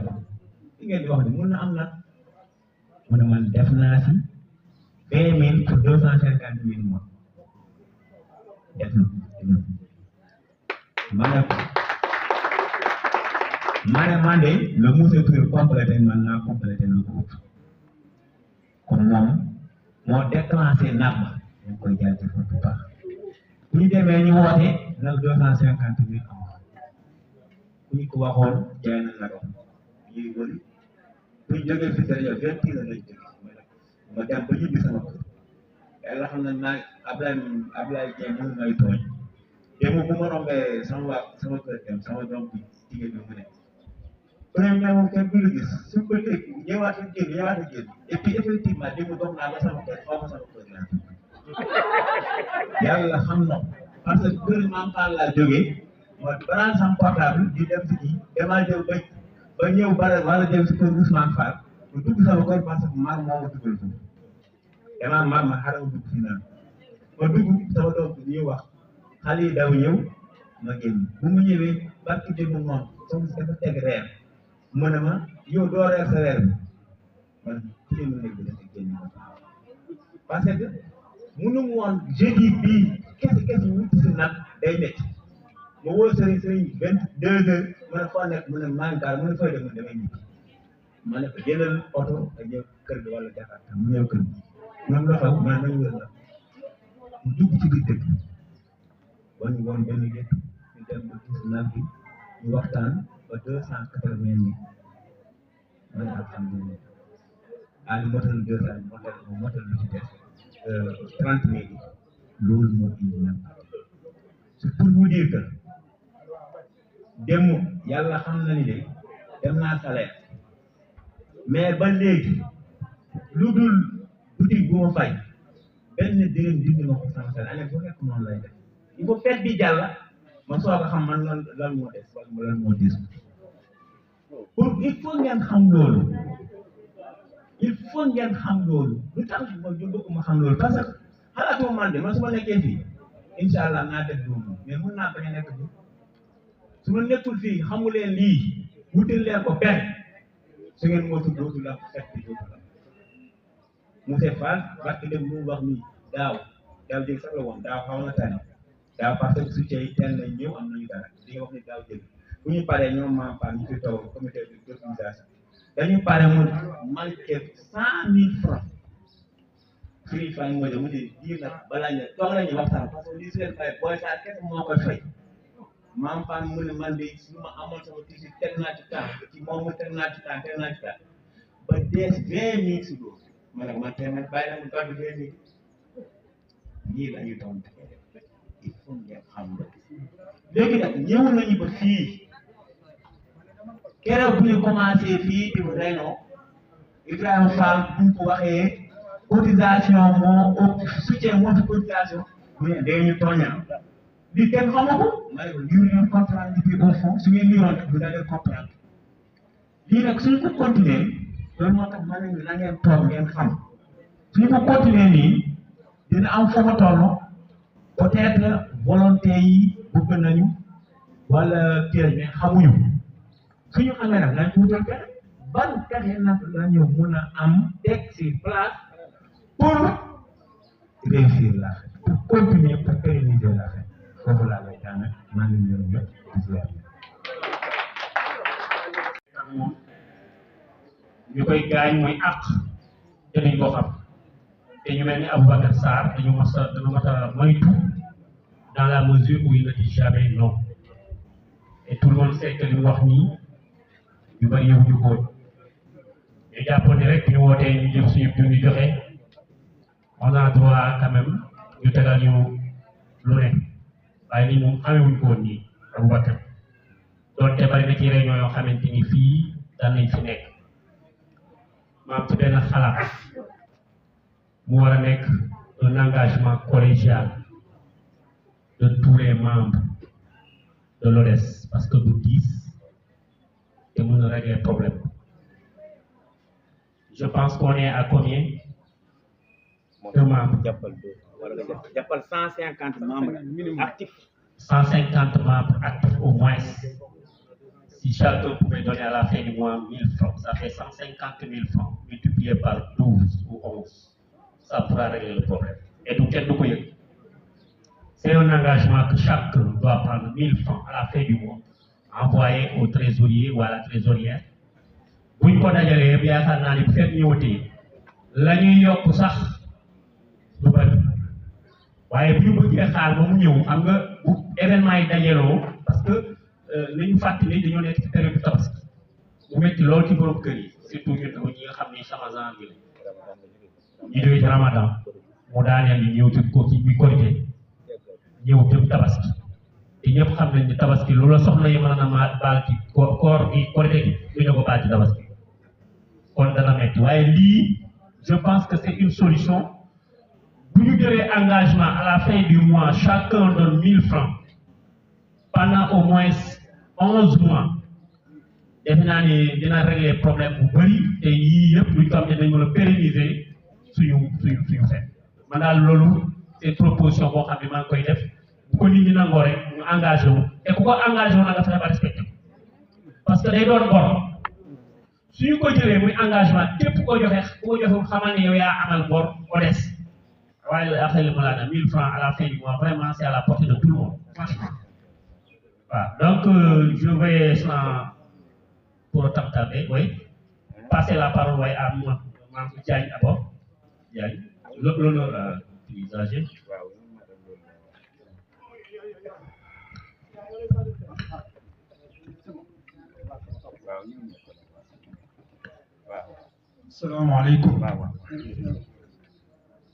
li ngeen di wax ni mun na am nag mu ne man def naa si 20 000 pour 250 000 mois def na man de le monsieur Touré complété man naa complété lu ko ëpp kon moom moo déclenché nag ba ñu koy jaajëfal bu baax bu ñu demee ñu woote nag 250 000 am ku ñu ko waxoon jaay na nag ñuy wëri bu ñu jógee fi sérieux 20 kilos lañ jógee ma dem ba ñibbi sama kër yàlla xam na naa Ablaye Dieng mu ngay tooñ démb bu ma rombee sama kër dem sama doom bi jigéen bi mu ne premier moom kenn du la gis su ko dégg ñëwaat a génn et puis effectivement démb doom naa ba sama kër xaw ma sama kër laa yàlla xam na parce que kër maam Fall laa jógee ma branche sama portable di dem si kii damaa jël ba ñëw wala dem si kër Ousmane Fall ma dugg sama kër parce que mar moo ma dugal foofu damaa mar ma xaaral ma dugg si naan ma dugg sama doom bi ñuy wax xale yi daw ñëw ma génn bu mu ñëwee barki démb moom sama si dafa teg reer mu ne ma yow doo reer sa reer bi man ci mu nekk dafa génn parce que mënu mu woon jeudi bii kese wuti si nag day métti ma woo sëriñ 22 heures mu ne foo nekk mu ne maa ngi daal mu ne fooy dem mu damay ñibbi ma ne ko jëlal oto nga ñëw kër gi wala Jakarta mu ñëw kër gi ñoom la xaw man nañu wër la mu dugg ci biir dëkk ba ñu woon benn gétt ñu dem ba gis nag bi ñu waxtaan ba 280 000 ma ne alhamdulilah Ali motal 200 motal lu ci des 30 000 loolu moo indi nag c'est pour vous dire que dem yàlla xam na ni de dem naa salaire mais ba léegi lu dul boutique bu ma fay benn dërëm dindi ma ko sama salaire année bu nekk noonu lay def il faut fête bi jàll ma soog a xam man lan moo des wala lan moo des pour il faut ngeen xam loolu lu tax ma bëgg ma xam loolu parce que xalaatuma man de man su ma nekkee fii incha allah naa def loolu mais mun naa bañ a nekk fii su ma nekkul fii xamu leen lii wutal leen ko benn su ngeen moytu dootu la fekk dootu la monsieur Fall barke dem lu mu wax nii daaw jël sax la woon daaw xaw na tane daaw parce que soutien yi teel nañ ñëw am nañu dara di nga wax ni daaw jël bu ñu paree ñoom maa paa ñu fi toog comité d'organisation dañu pare mu manqué 100 000 francs Free Fine moo mu ne diir nag balaa ñu toog nañu waxtaan parce que lii su leen fay booy saa kese moo koy fay maam paa mu ne man de su ma amoon sama tisi teg naa ci temps ci moom mu teg naa ci temps ba dees 20 000 si doo ma ne man tey nag bàyyi na mu gàddu 20 000 lii la ñu doon il faut ngeen xam nga léegi nag ñëw nañu ba fii keroog bu ñu commencé fii di réunion Ibrahima Fall bu ñu ko waxee cotisation moo ëpp soutien moo fi cotisation bu ñu dee ñu tooñal lii kenn xamu ko ma ne ko lire leen comprendre bi au fond su ngeen liroon vous allez comprendre lii nag suñ ko continuer loolu moo tax ma ne na ngeen toog ngeen xam suñ ko continuer nii dina am foo ma toll peut-être volonté yi bëgg nañu wala kii mais xamuñu suñu xamee nag nañ ko wutal pexe ban pexe nag la ñu mun a am teg sur place pour réussir la fête pour continuer pour pérenniser la fête foofu laa lay daanaka maa ngi leen di jot ñu koy gaañ mooy àq te dañ ko xam te ñu mel ni Aboubacar Sarr dañu mas a moytu dans la mesure où il ne dit jamais non et tout le monde sait que li mu wax nii ñu bari yëngu ko ñu jàppoon ni rek ñu wootee ñu jëm suñu ñu joxe on a droit quand même ñu tegal ñu lu ne waaye nii moom xamewuñ ko woon nii Aboubacar doonte bari na ci réunion yoo xamante ni fii daan nañ fi nekk maam ci benn xalaat mu war a nekk un engagement collégial de tous les membres de l'ODES parce que du 10 te mën a régler problème je pense qu'on est à combien de membres 150 membres actifs 150 membres actifs au moins si chacun pouvait donner à la fin du mois 1000 francs ça fait 150 000 francs multiplié par 12 ou 11 ça pourra régler le problème et du kenn du ko yëg c'est un engagement que chacun doit prendre 1000 francs à la fin du mois envoyer au trésorier ou à la trésorière buñ ko dajalee yëpp yaakaar naa ni bu fekk ñëwatee la ñuy yokk sax du bari waaye bu ñu bëggee xaar ba mu ñëw xam nga bu événement yi dajaloo parce que nañu fàttali dañoo nekk ci période tabaski mu métti lool ci borom kër yi surtout ñun ñi nga xam ni Ramadan bi ñu jógee ci Ramadan mu daaneel ñu ñëw ci ko ci bi Korité ñëw jëm tabaski te ñëpp xam nañ ni tabaski loolu soxna yi mën na ma baal ci koor gi Korité gi du ñu ko baal ci tabaski kon dana métti waaye lii je pense que c'est une solution bu ñu jëlee engagement à la fin du mois chacun donne 1000 francs pendant au moins 11 mois defe naa ni dina régler problème bu bëri te yii yëpp luñ ko am ne dañ mën a pérenniser suñu fet man daal loolu c'est proposition boo xam ne maa ngi koy def bu ko nit ñi nangoo rek ñu engagé wu te ku ko engagé wu na nga fexe ba respecté parce que day doon bor suñu ko jëlee muy engagement képp ko joxe xamal ne yow yaa amal bor ODES waaye après le malade 1000 francs à la fin du mois vraiment c'est à la portée de tout le monde franchement voilà donc je vais sans pour autant tarder oui passer la parole waaye à moi Mamadou Diagne d'abord Diagne l'honneur à l'usager salaamaaleykum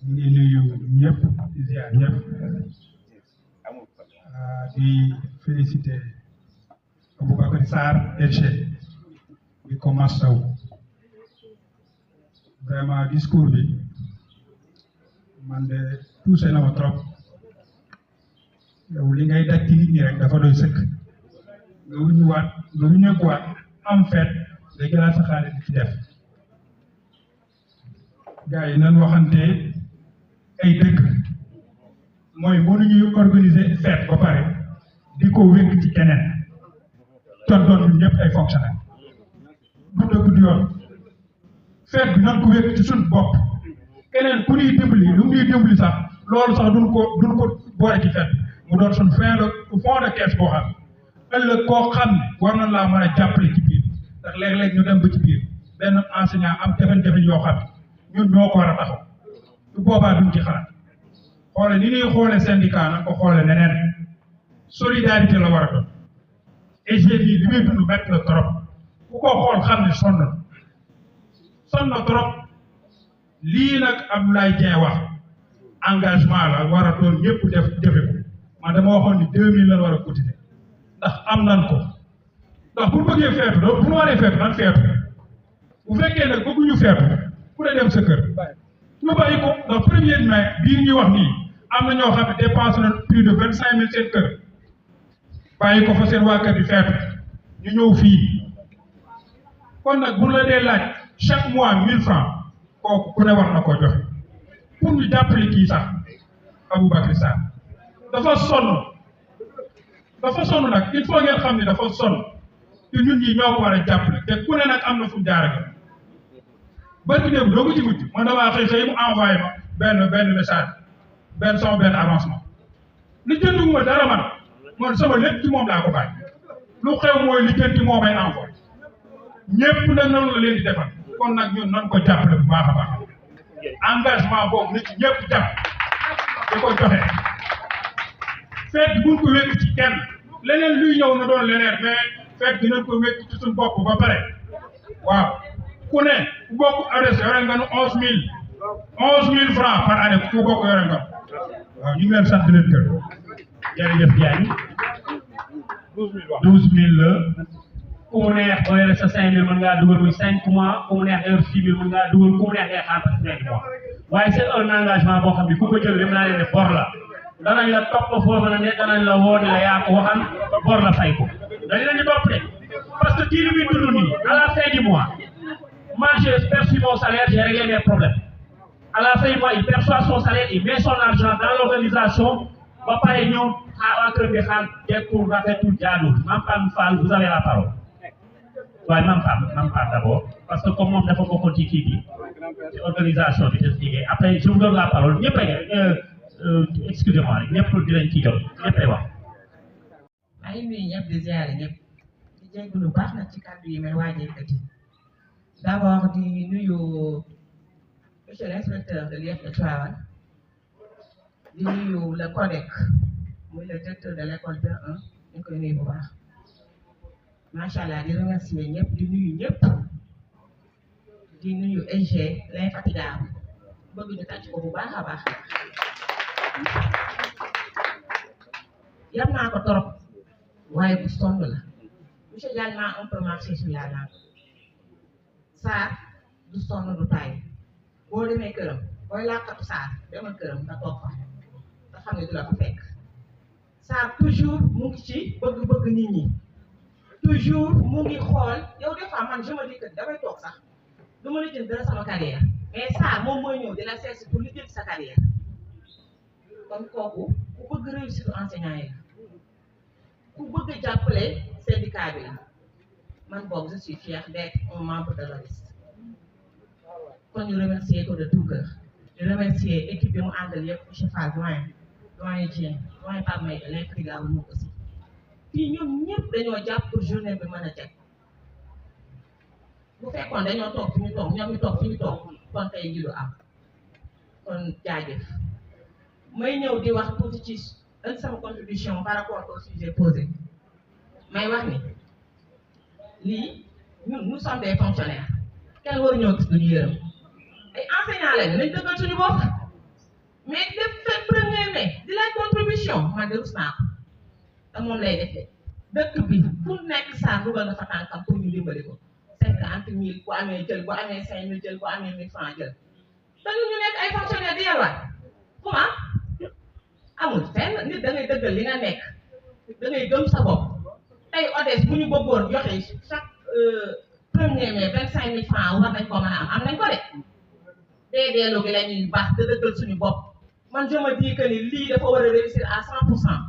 ñu ngi nuyu ñëpp di ziar ñëpp di féliciter Aboubacar Sarr DG di ko mastaw vraiment discours bi man de touché na ma trop yow li ngay daj ci nit ñi rek dafa doy sëkk nga wuñuwaat am fait day gëlaat sa xaalis di ci def gars yi nan waxante ay dëkk mooy mënuñuy organiser fête ba pare di ko wékk ci keneen ton doon ñun ñëpp ay fonctionnaire du dëgg du yoon fête bi nan ko wékk ci suñ bopp keneen ku ñuy dimbali lu ñuy dimbali sax loolu sax duñ ko boole ci fête mu doon suñ fond de caisse boo xam ëllëg koo xam ne war na laa mën a jàppale ci biir ndax léeg-léeg ñu dem ba ci biir benn enseignant am jafe-jafe yoo xam ne ñun ñoo ko war a taxaw su boobaa duñ ci xalaat xoole ni ñuy xoole syndicat nag ko xoole neneen solidarité la war a doon et j'ai dit li muy dund métti na trop ku ko xool xam ne sonn na trop lii nag Abdoulaye Dieng wax engagement la war a doon ñëpp defe ko man dama waxoon ni 2000 la war a cotiser ndax am nan ko ndax bu bëggee feetu do bu ñu waree feetu nan feetu bu fekkee nag bëgguñu feetu ku ne dem sa kër ñu bàyyi ko ndax premier mai bii ñuy wax nii am na ñoo xam ne dépense na plus de 25000 seen kër bàyyi ko fa seen waa kër di feetu ñu ñëw fii kon nag bu la dee laaj chaque mois 1000 francs kooku ku ne war na koo joxe pour ñu jàppale kii sax Aboubacry Sarr dafa sonn nag il faut ngeen xam ne dafa sonn te ñun ñi ñoo ko war a jàppale te ku ne nag am na fu mu jaarale bari démb doo ko ci mujj man damaa xëy mu envoyé ma benn message benn avancement li jënduma dara man sama lépp ci moom laa ko bàyyi lu xew mooy li jënd moo may envoyé ñëpp nag noonu la leen di defal kon nag ñun nan ko jàppale bu baax a baax engagement boobu nit ñëpp jàpp di ko joxe fekk buñ ko wékk ci kenn leneen luy ñëw na doon leneen mais fekk dinañ ko wékk ci suñ bopp ba pare waaw ku ne ku bokk adresse yore nga nu 11000 francs par année ku bokk yore nga waaw ñu ngi leen sant leen kër jërëjëf Diagne 12000 la ku mu neex boo yore sa 5000 mën ngaa dugal muy 5 mois ku mu neex nga yor 6000 mën ngaa dugal ku mu neex ngay xaar parce que 5 mois waaye c'est un engagement boo xam ne ku ko jël dem naa leen ne bor la danañ la topp foofu na ne danañ la woo ne la yaa ko waxal bor la fay ko dañ leen di topp de parce que kii li muy dund nii à la fin du mois moi j'ai perçu mon salaire j'ai réglé mes problèmes à la fin du mois il perçoit son salaire il met son argent dans l'organisation ba pare ñëw waa kër bi xaar jekkul rafetul jaadul Mame Pam Fall vous avez la parole waaye Mame Pam d'abord parce que comme moom dafa bokkoon ci kii bi ci organisation bi des liggéey après je vous donne la parole ñëpp excusez-moi rek ñëpp dinañ ci jot ñëpp ay wax. maa ngi nuyu ñëpp di ziare ñëpp di jégalu lu baax nag ci kàddu yi may waaj a yëkkati d'abord di nuyu monsieur l'inspecteur de l'IEF de Tivaouane di nuyu le CODEC muy le directeur de l'école B1 ñu koy nuyu bu baax macha allah di remercier ñëpp di nuyu ñëpp di nuyu SG l'infatigable bëgg ñu tàcc ko bu baax a baax. yam naa ko torop waaye bu sonn la monsieur Diagne m'a un peu marché sur la langue Sarr du sonn du taay boo demee këram booy làkkatu Sarr demal këram nga toog fa nga xam ne du la ko fekk Sarr toujours mu ngi ci bëgg-bëgg nit ñi toujours mu ngi xool yow des fois man je me dis que damay toog sax du ma lijjanti dara sama carrière mais Sarr moom mooy ñëw di la seet pour lijjanti sa carrière kon kooku ku bëgg réussir enseignant yi ku bëgg jàppale syndicat bi la man boobu je suis fier d'être un membre de la liste kon ñu remercier ko de tout cœur ñu remercier équipe bi mu àndal yëpp monsieur Fall doyen Dieng doyen Pape May l'infatigable moom aussi fii ñoom ñëpp dañoo jàpp pour journée bi mën a jag bu fekkoon dañoo toog fi ñu toog ñoom ñu toog fi ñu toog kon tey ji du am kon jaajëf may ñëw di wax tuuti ci sama contribution par rapport au sujet posé may wax ni lii ñun nous sommes des fonctionnaires kenn waru ñoo gis duñu yërëm ay enseignants lañu nañ dëggal suñu bopp mais def fait premier mai di laaj contribution man de rus naa ko te moom lay defee dëkk bi fu nekk saa dugal na fa tànkam pour ñu dimbali ko 50000 bu amee jël bu amee 5000 jël bu amee 1000 francs jël te ñu nekk ay fonctionnaires di yalwaat comment amul fenn nit da ngay dëggal li nga nekk da ngay gëm sa bopp tey ODES bu ñu bëggoon joxe chaque premier mai 25000 francs war nañ ko mën a am nañ ko de déedéelu gi la ñuy baax te dëggal suñu bopp man je me dis que ni lii dafa war a réussir à 100%.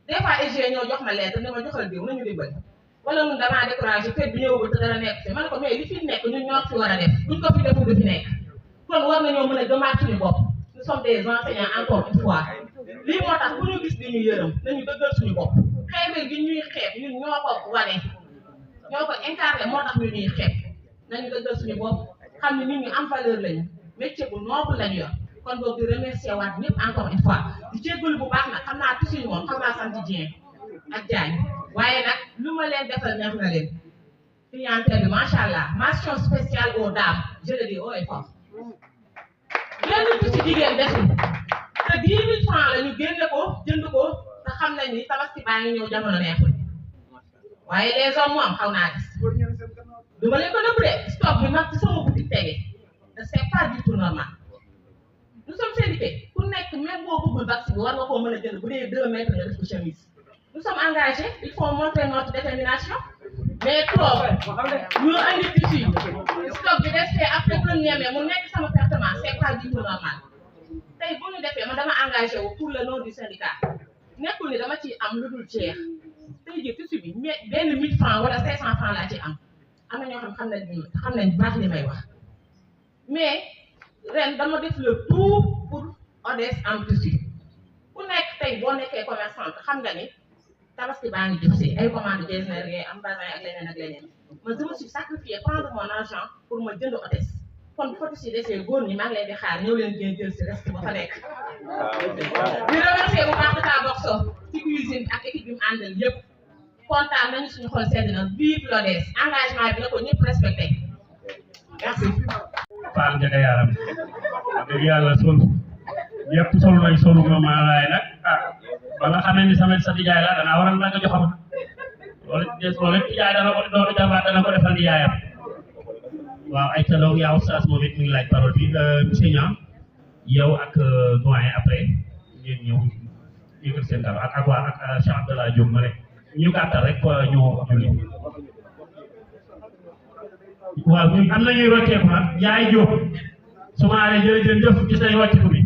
des fois SG ñoo jox ma lettre ne ma joxal diw nañu dimbali wala ñun damaa découragé fekk bi ñëwagul te dara nekk fi man ko mais li fi nekk ñun ñoo fi war a def buñ ko fi deful du fi nekk kon war nañoo mën a gëmaat suñu bopp nous sommes des enseignants encore une fois lii moo tax bu ñu gis di ñu yërëm nañu dëggal suñu bopp xeebel gi ñuy xeeb ñun ñoo ko wane ñoo ko incarné moo tax ñu ñuy xeeb nañu dëggal suñu bopp xam ne nit ñu am valeur lañu métier bu noble lañu yor kon boog di remercier waat ñëpp encore une fois di jéggalu bu baax nag xam naa tusuñu moom xam naa sant Dieng ak Diagne waaye nag lu ma leen defal neex na leen clientèle bi macha allah mention spéciale aux dames je le dis haut et fort benn bu ci jigéen desul te 10 000 francs la ñu génne ko jënd ko te xam nañ ni tabaski baa ngi ñëw jamono neexul waaye les hommes moom xaw naa gis du ma leen ko nëbb de stock bi mag ci sama boutique tege te c'est pas du tout normal nous sommes syndiqués ku nekk même boo bëggul vaccin bi war nga koo mën a jënd bu dee 2 mètres nga def ko chemise nous sommes engagés il faut montrer notre détermination mais trop ñu andi tissu stock bi resté après premier mai mu nekk sama pertement c'est pas du tout normal tey bu ñu defee man dama engagé wu pour le nom du syndicat nekkul ni dama ci am lu dul ceex tey jii tissu bi benn 1000 francs wala 500 francs laa ci am na ñoo xam nañ baax li may wax mais ren dama def le tout pour ODS am tissu ku nekk tey boo nekkee commerçante xam nga ni tabaski baa ngi jëm si ay commande designer ngay am bazin ak leneen man je me suis sacrifié prendre mon argent pour ma jënd ODS kon bu ko si desee góor ñi maa ngi leen di xaar ñëw leen ngeen jël si reste ba fa nekk di remercier bu baax Tata Boxo ci cuisine ak équipe bi mu àndal yëpp kontaan nañu suñu xol sedd na vive l'ODS engagement bi na ko ñëpp respecté merci. Fall Ndiaga Yaram wax dëgg yàlla sol yëpp sol nañ solu ma maalaay nag ba nga xamee ni sama sa nijaay la danaa waral nag joxam loolu nijaay dana ko doon jabaat dana ko defal nijaayam waaw ay talaw yaa oustaz moom it mi ngi laaj parole bi monsieur Niang yow ak doyen après ngeen ñëw yëkkal seen dara ak waa ak Cheikh Abdallah Diop ma rek ñu gàttal rek ñu julli waaw ñun am nañuy rocceeku nag yaay Diop su ma aaree jërëjëf gis nañ rocceeku bi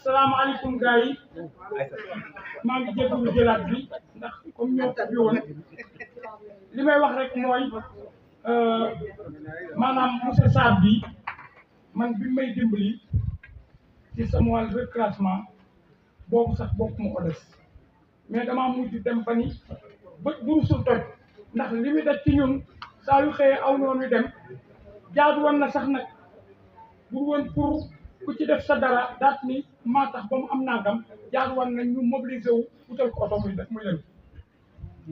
salaamaaleykum gars yi maa ngi jégalu jëlaat bi ndax comme ñoo ko woon li may wax rek mooy maanaam monsieur Sarr bi man bi may dimbali ci sama wàllu reclassement boobu sax bokk ma ko des mais damaa mujj dem ba ni bët bu rusul toj ndax li muy def ci ñun saa yu xëyee aw noonu dem jaadu woon na sax nag bu woon pour ku ci def sa dara daat ni maa tax ba mu am nangam jaadu woon nañ ñu mobiliser wu utal ko oto muy dem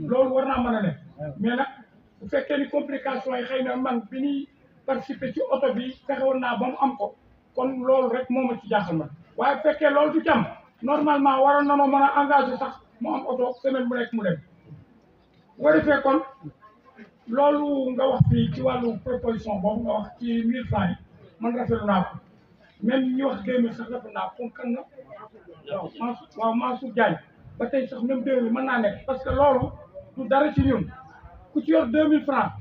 loolu war naa mën a ne mais nag bu fekkee ni complication yi xëy na man bi ñuy participer ci oto bi fexewoon naa ba mu am ko kon loolu rek moo ma ci jaaxal man waaye bu fekkee loolu du ci am normalement waroon na ma mën a engagé sax mu am oto semaine bu nekk mu dem bu ko defee kon loolu nga wax fii ci wàllu proposition boobu nga wax ci 1000 francs yi man rafetlu naa ko même ñi wax 2000 sax rafetlu naa ko kan na waaw Mansour Diagne ba tey sax même 2000 mën naa nekk parce que loolu du dara ci ñun ku ci yor 2000 francs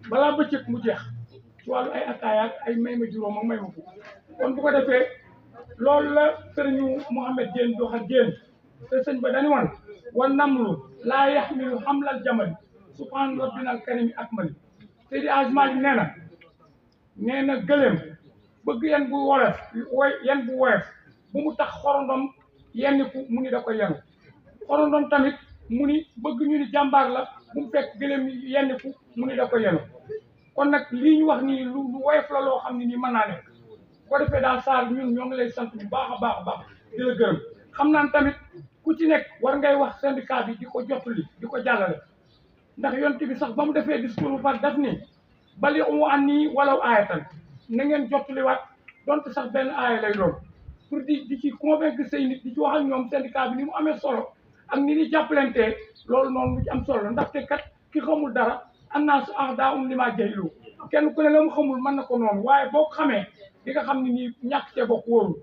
balaa bëccëg mu jeex ci wàllu ay attaaya ak ay may ma juróom ak may ma fukk kon bu ko defee loolu la sëriñu Mouhamed Diène dox ak Diène te sëñ ba dañu woon wa namlu laa yaxmilu xamlal jamali subhaan rabbinal karim akmali Seydi Hadji Malick nee na gëléem bëgg yan bu woyof bu mu tax xorondom yenniku mu ni da ko yenu xorondom tamit mu ni bëgg ñu ni jàmbaar la bu mu fekk gëléem yenniku mu ni da ko yenu kon nag lii ñu wax nii lu woyof la loo xam ne nii mën naa nekk ko defee daal Sarr ñun ñoo ngi lay sant bu baax a baax di la gërëm xam naa tamit ku ci nekk war ngay wax syndicat bi di ko jottali di ko jàllale ndax yonent bi sax ba mu defee discours bu par daf ni bali umu an nii walaw aayatan na ngeen jottaliwaat donte sax benn aaya lay doon pour di ci convaincre say nit di ci wax ak ñoom syndicat bi ni mu amee solo ak ni ñuy jàppalantee loolu noonu lu ci am solo ndaxte kat ki xamul dara annaasu a'daa'un limaa jahilu kenn ku ne la mu xamul mën na ko noonu waaye boo ko xamee di nga xam ne nii ñàkk cee bokk wóorul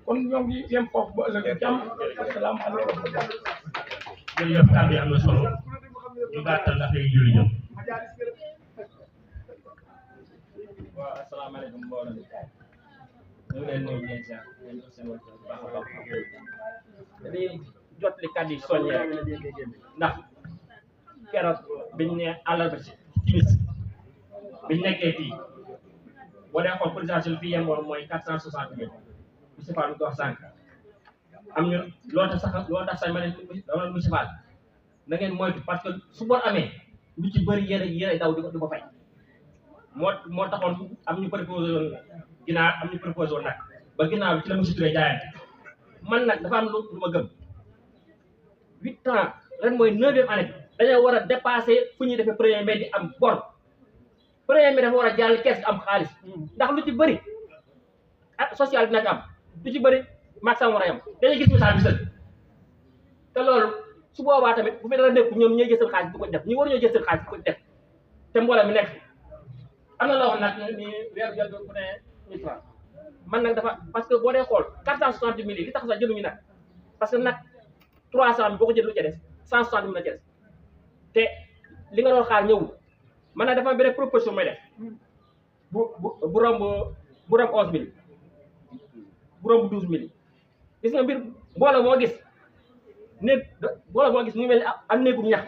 kon ñoo ngi yem foofu ba ëllëg jàmm asalaamaaleykum. jërëjëf kàddu yi am na solo ñu gàttal ndax ay julli ñëw. waaw asalaamaaleykum mbooloo mi ñu ngi leen nuyu di leen ziar di leen jox seen wàllu baax a baax dañuy jotli kàddu yi soññee ndax keroog biñ ne àllarba ci timis biñ nekkee fii boo dee xool cotisation bi fi yemoon mooy 460 000 monsieur Fall ko wax sànq am ñu loo tax sax ma ne dama monsieur Fall na ngeen moytu parce que su bor amee lu ci bëri yéen daw di ko fay moo taxoon am ñu proposé woon ginnaaw am ñu proposé woon nag ba ginnaaw bi ci la monsieur Touré jaayante man nag dafa am lu ma gëm 8 ans ren mooy 9e année dañoo war a dépassé fu ñuy defee premier mai di am bor premier mai dafa war a jàll kees am xaalis ndax lu ci bëri social dina ci am lu ci bëri maag sama war a yam dañuy gis message bi sël te loolu su boobaa tamit bu fi dara nekku ñoom ñooy jël xaalis di ko def ñu war ñoo jël xaalis di ko def te mbooloo mi nekk am na loo xam nag ni weer jot bu ne 1000 francs man nag dafa parce que boo dee xool 460 000 yi li tax sax jëluñu nag parce que nag 300 000 boo ko jël lu ca des 160 000 la ca des te li nga doon xaar ñëwul man nag dafa am benn proposition may def bu romb 11 000 bu romb 12 000 gis nga mbir mbooloo moo gis mbooloo moo gis mu mel ni am néegum ñax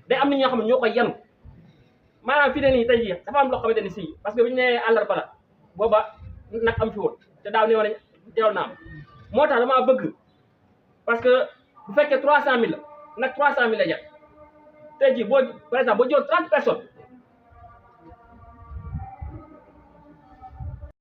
day am nit ñoo xam ne ñoo koy yanu maanaam fii ne nii tey jii dafa am loo xamante ni si parce que bi ñu nee àllarba la booba nag am fi woon te daaw ne woon teewal na am moo tax damaa bëgg parce que bu fekkee 300 000 la nag 300 000 la jar tey jii boo par exemple boo jëloon 30 personnes